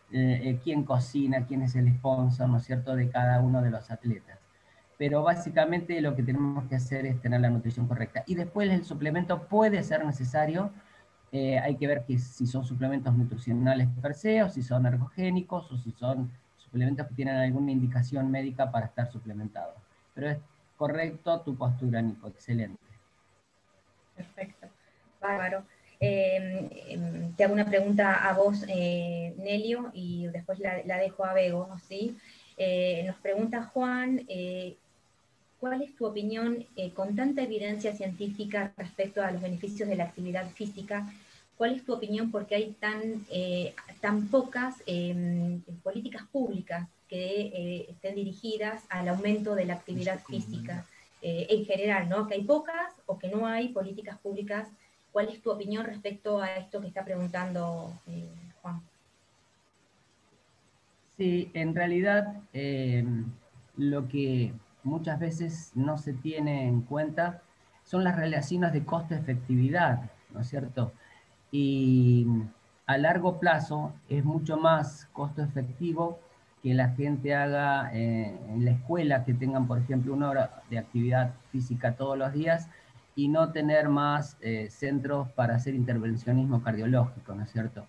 quién cocina, quién es el sponsor, ¿no es cierto?, de cada uno de los atletas. Pero básicamente lo que tenemos que hacer es tener la nutrición correcta. Y después el suplemento puede ser necesario. Hay que ver que si son suplementos nutricionales per se, o si son ergogénicos, o si son suplementos que tienen alguna indicación médica para estar suplementados. Pero es correcto tu postura, Nico, excelente. Perfecto, bárbaro. Te hago una pregunta a vos, Nelio, y después la dejo a Bego, ¿sí? Nos pregunta Juan, ¿cuál es tu opinión con tanta evidencia científica respecto a los beneficios de la actividad física? ¿Cuál es tu opinión porque hay tan pocas políticas públicas que estén dirigidas al aumento de la actividad física en general, ¿no? Que hay pocas o que no hay políticas públicas. ¿Cuál es tu opinión respecto a esto que está preguntando Juan? Sí, en realidad lo que muchas veces no se tiene en cuenta son las relaciones de costo-efectividad, ¿no es cierto? Y a largo plazo es mucho más costo efectivo que la gente haga en la escuela, que tengan, por ejemplo, 1 hora de actividad física todos los días y no tener más centros para hacer intervencionismo cardiológico, ¿no es cierto?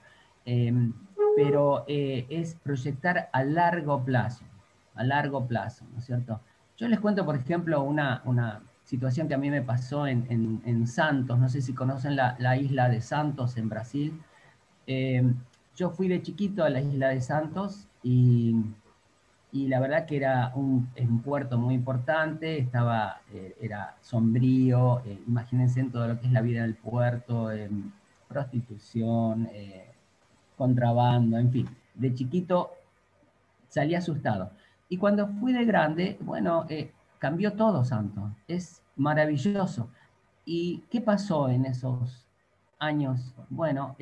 Pero es proyectar a largo plazo, ¿no es cierto? Yo les cuento, por ejemplo, una situación que a mí me pasó en Santos, no sé si conocen la isla de Santos en Brasil. Yo fui de chiquito a la isla de Santos y la verdad que era un puerto muy importante, era sombrío, imagínense en todo lo que es la vida del puerto, prostitución, contrabando, en fin. De chiquito salí asustado. Y cuando fui de grande, bueno, cambió todo Santos, es maravilloso. ¿Y qué pasó en esos años? Bueno,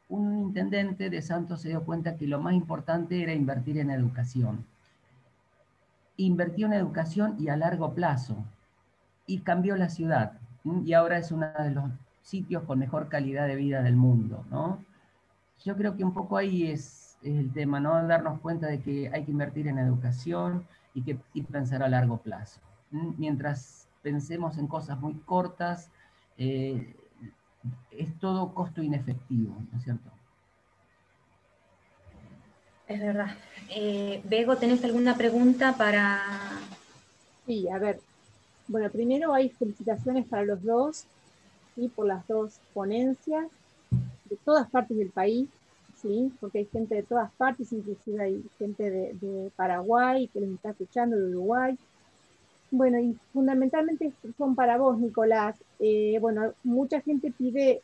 un intendente de Santos se dio cuenta que lo más importante era invertir en educación. Invirtió en educación y a largo plazo, y cambió la ciudad, y ahora es uno de los sitios con mejor calidad de vida del mundo, ¿no? Yo creo que un poco ahí es el tema, ¿no? Darnos cuenta de que hay que invertir en educación y pensar a largo plazo. Mientras pensemos en cosas muy cortas, eh, es todo costo inefectivo, ¿no es cierto? Es verdad. Bego, ¿tenés alguna pregunta para...? Sí, a ver. Bueno, primero hay felicitaciones para los dos, ¿sí? Por las dos ponencias de todas partes del país, ¿sí? Porque hay gente de todas partes, inclusive hay gente de Paraguay que les está escuchando, de Uruguay. Bueno, y fundamentalmente son para vos, Nicolás. Bueno, mucha gente pide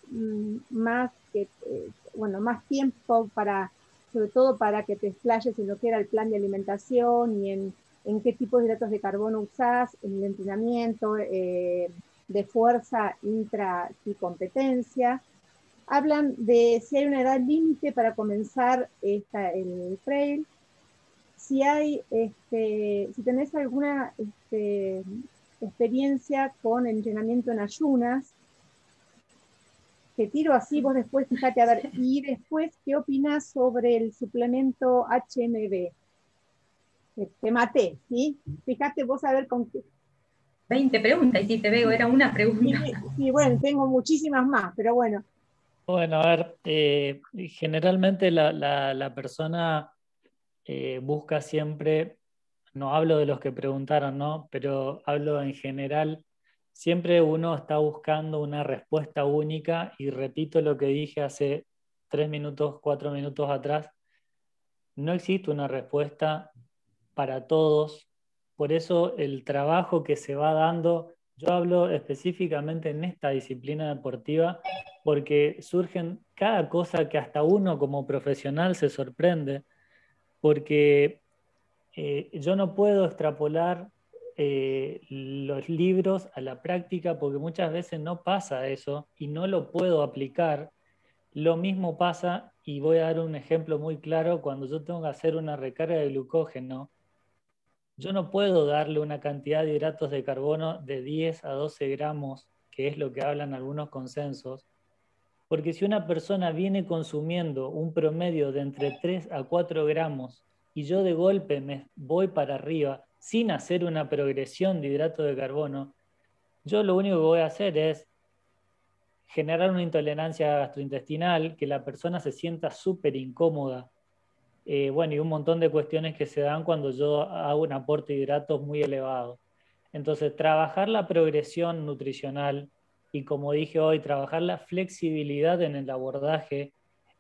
más tiempo para, sobre todo para que te explayes en lo que era el plan de alimentación y en qué tipos de hidratos de carbono usás, en el entrenamiento de fuerza intra y competencia. Hablan de si hay una edad límite para comenzar el trail, si tenés alguna experiencia con entrenamiento en ayunas, te tiro así, vos después fíjate, a ver, y después, ¿qué opinas sobre el suplemento HMB? Te maté, ¿sí? Fíjate vos a ver con qué. 20 preguntas hiciste, Bego, era una pregunta. Sí, bueno, tengo muchísimas más, pero bueno. Bueno, a ver, generalmente la persona busca siempre, no hablo de los que preguntaron, ¿no? Pero hablo en general, siempre uno está buscando una respuesta única y repito lo que dije hace 3 minutos, 4 minutos atrás, no existe una respuesta para todos, por eso el trabajo que se va dando, yo hablo específicamente en esta disciplina deportiva, porque surgen cada cosa que hasta uno como profesional se sorprende, porque yo no puedo extrapolar los libros a la práctica porque muchas veces no pasa eso y no lo puedo aplicar. Lo mismo pasa, y voy a dar un ejemplo muy claro, cuando yo tengo que hacer una recarga de glucógeno, yo no puedo darle una cantidad de hidratos de carbono de 10 a 12 gramos, que es lo que hablan algunos consensos, porque si una persona viene consumiendo un promedio de entre 3 a 4 gramos y yo de golpe me voy para arriba sin hacer una progresión de hidrato de carbono, yo lo único que voy a hacer es generar una intolerancia gastrointestinal, que la persona se sienta súper incómoda. Bueno, y un montón de cuestiones que se dan cuando yo hago un aporte de hidratos muy elevado. Entonces, trabajar la progresión nutricional y, como dije hoy, trabajar la flexibilidad en el abordaje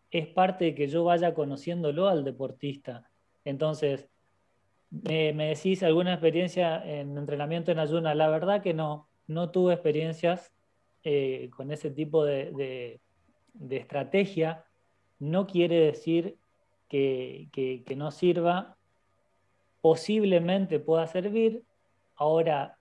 es parte de que yo vaya conociéndolo al deportista. Entonces, me decís alguna experiencia en entrenamiento en ayuna. La verdad que no tuve experiencias con ese tipo de estrategia. No quiere decir que no sirva, posiblemente pueda servir. Ahora,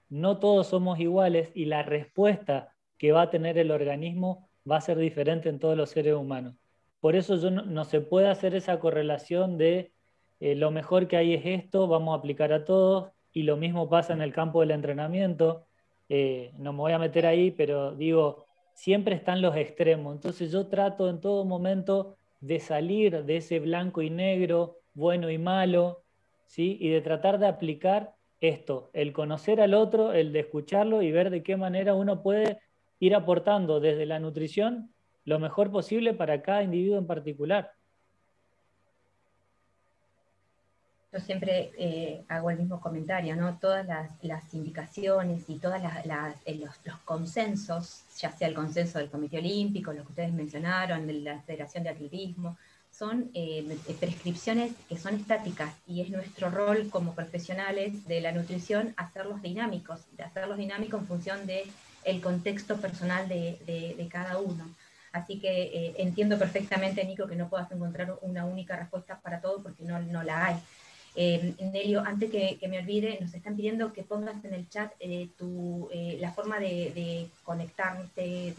no todos somos iguales y la respuesta que va a tener el organismo va a ser diferente en todos los seres humanos. Por eso no se puede hacer esa correlación de lo mejor que hay es esto, vamos a aplicar a todos, y lo mismo pasa en el campo del entrenamiento. No me voy a meter ahí, pero digo, siempre están los extremos. Entonces yo trato en todo momento de salir de ese blanco y negro, bueno y malo, ¿sí? Y de tratar de aplicar esto, el conocer al otro, el de escucharlo y ver de qué manera uno puede ir aportando desde la nutrición lo mejor posible para cada individuo en particular. Yo siempre hago el mismo comentario, ¿no? Todas las indicaciones y todos los consensos, ya sea el consenso del Comité Olímpico, lo que ustedes mencionaron, de la Federación de Atletismo, son prescripciones que son estáticas, y es nuestro rol como profesionales de la nutrición hacerlos dinámicos en función del contexto personal de cada uno. Así que entiendo perfectamente, Nico, que no puedas encontrar una única respuesta para todo, porque no la hay. Nelio, antes que me olvide, nos están pidiendo que pongas en el chat la forma de conectarte,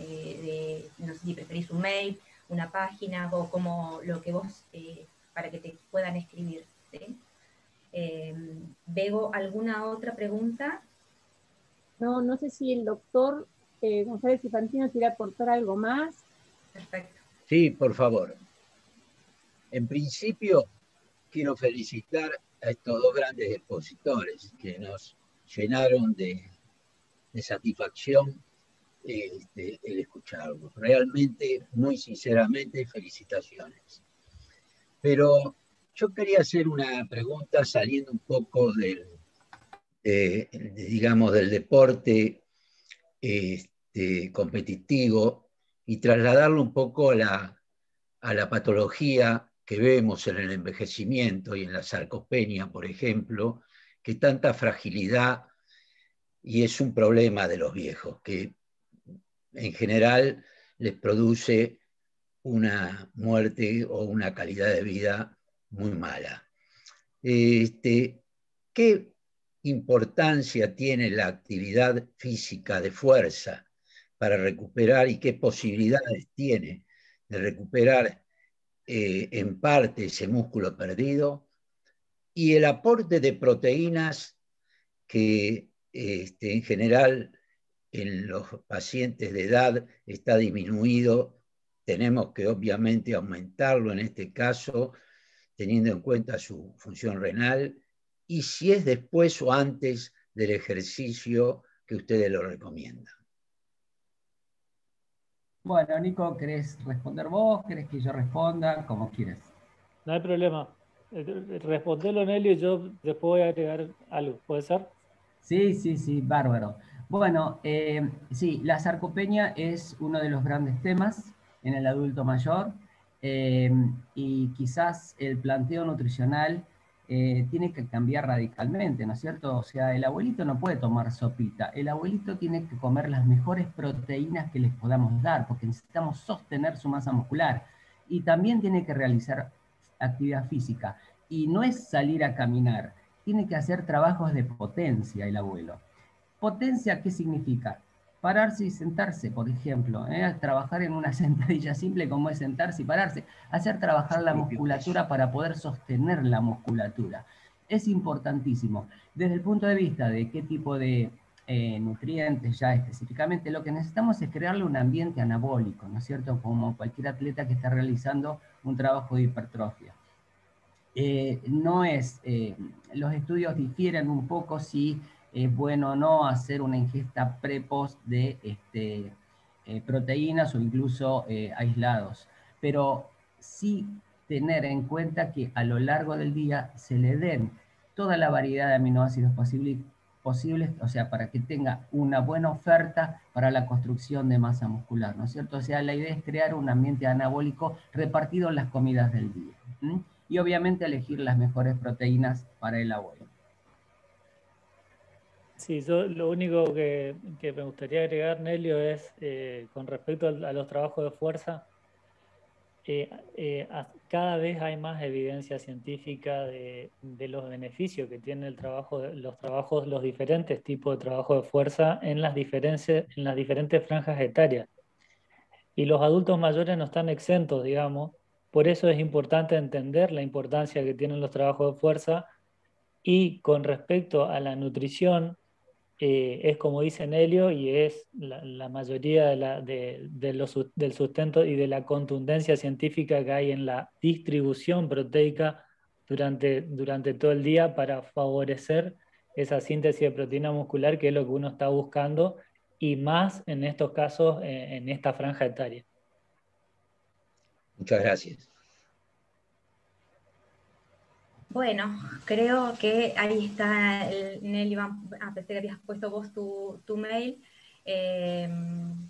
no sé si preferís un mail, una página, o como lo que vos, para que te puedan escribir, ¿sí? Bego, ¿alguna otra pregunta? No sé si el doctor González y Fantino quiere aportar algo más. Perfecto. Sí, por favor. En principio, quiero felicitar a estos dos grandes expositores que nos llenaron de satisfacción el escucharlos. Realmente, muy sinceramente, felicitaciones. Pero yo quería hacer una pregunta saliendo un poco digamos, del deporte competitivo y trasladarlo un poco a la patología que vemos en el envejecimiento y en la sarcopenia, por ejemplo, que tanta fragilidad, y es un problema de los viejos, que en general les produce una muerte o una calidad de vida muy mala. ¿Qué importancia tiene la actividad física de fuerza para recuperar, y qué posibilidades tiene de recuperar en parte ese músculo perdido, y el aporte de proteínas que en general en los pacientes de edad está disminuido? Tenemos que obviamente aumentarlo en este caso, teniendo en cuenta su función renal, y si es después o antes del ejercicio que ustedes lo recomiendan. Bueno, Nico, ¿querés responder vos? ¿Querés que yo responda? Como quieras. No hay problema. Respondelo, Nelio, y yo después voy a agregar algo. ¿Puede ser? Sí, bárbaro. Bueno, sí, la sarcopenia es uno de los grandes temas en el adulto mayor, y quizás el planteo nutricional tiene que cambiar radicalmente, ¿no es cierto? O sea, el abuelito no puede tomar sopita, el abuelito tiene que comer las mejores proteínas que les podamos dar, porque necesitamos sostener su masa muscular, y también tiene que realizar actividad física, y no es salir a caminar, tiene que hacer trabajos de potencia el abuelo. ¿Potencia qué significa? Pararse y sentarse, por ejemplo, trabajar en una sentadilla simple como es sentarse y pararse, hacer trabajar la musculatura para poder sostener la musculatura. Es importantísimo. Desde el punto de vista de qué tipo de nutrientes ya específicamente, lo que necesitamos es crearle un ambiente anabólico, ¿no es cierto? Como cualquier atleta que está realizando un trabajo de hipertrofia. Los estudios difieren un poco si es bueno o no hacer una ingesta pre-post de proteínas o incluso aislados, pero sí tener en cuenta que a lo largo del día se le den toda la variedad de aminoácidos posibles, o sea, para que tenga una buena oferta para la construcción de masa muscular, ¿no es cierto? O sea, la idea es crear un ambiente anabólico repartido en las comidas del día. y obviamente elegir las mejores proteínas para el abuelo. Sí, yo lo único que me gustaría agregar, Nelio, es con respecto a los trabajos de fuerza, cada vez hay más evidencia científica de los beneficios que tiene el trabajo, los diferentes tipos de trabajo de fuerza en las diferentes franjas etarias. Y los adultos mayores no están exentos, digamos. Por eso es importante entender la importancia que tienen los trabajos de fuerza. Y con respecto a la nutrición, es como dice Nelio, y es la mayoría del sustento y de la contundencia científica que hay en la distribución proteica durante todo el día para favorecer esa síntesis de proteína muscular, que es lo que uno está buscando, y más en estos casos, en esta franja etaria. Muchas gracias. Bueno, creo que ahí está, Nelly, pensé que habías puesto vos tu mail.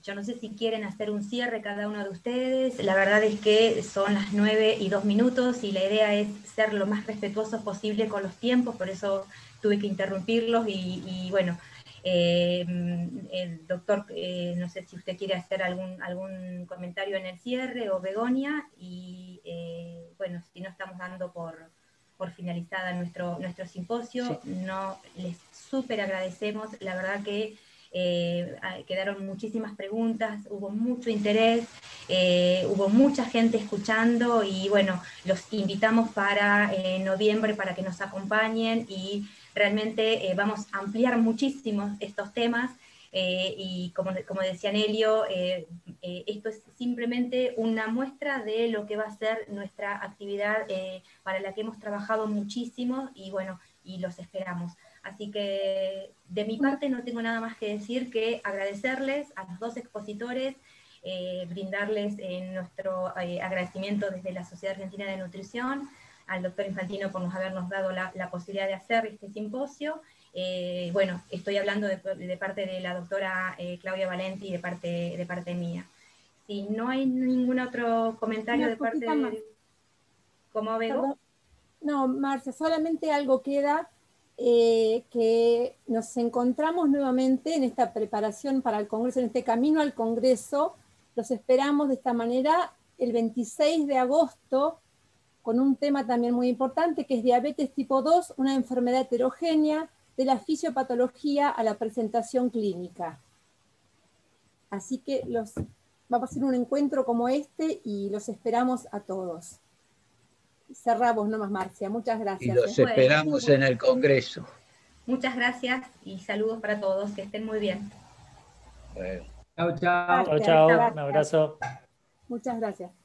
Yo no sé si quieren hacer un cierre cada uno de ustedes. La verdad es que son las 9:02 y la idea es ser lo más respetuosos posible con los tiempos, por eso tuve que interrumpirlos y bueno, el doctor, no sé si usted quiere hacer algún comentario en el cierre o Begonia, y bueno, si no, estamos dando por finalizada nuestro simposio. Sí. No, les súper agradecemos, la verdad que quedaron muchísimas preguntas, hubo mucho interés, hubo mucha gente escuchando, y bueno, los invitamos para noviembre para que nos acompañen, y realmente vamos a ampliar muchísimo estos temas. Y como decía Nelio, esto es simplemente una muestra de lo que va a ser nuestra actividad para la que hemos trabajado muchísimo, y bueno, y los esperamos. Así que de mi parte no tengo nada más que decir que agradecerles a los dos expositores, brindarles nuestro agradecimiento desde la Sociedad Argentina de Nutrición, al doctor Infantino por habernos dado la posibilidad de hacer este simposio. Bueno, estoy hablando de parte de la doctora Claudia Valenti y de parte mía. Si no hay ningún otro comentario de parte de... ¿Cómo, Bego? No, Marcia, solamente algo queda, que nos encontramos nuevamente en esta preparación para el Congreso, en este camino al Congreso. Los esperamos de esta manera el 26 de agosto, con un tema también muy importante, que es diabetes tipo 2, una enfermedad heterogénea, de la fisiopatología a la presentación clínica. Así que vamos a hacer un encuentro como este y los esperamos a todos. Cerramos nomás, Marcia. Muchas gracias. Y los esperamos en el Congreso. Muchas gracias y saludos para todos. Que estén muy bien. Bueno. Chao, chao. Chao, chao. Un abrazo. Muchas gracias.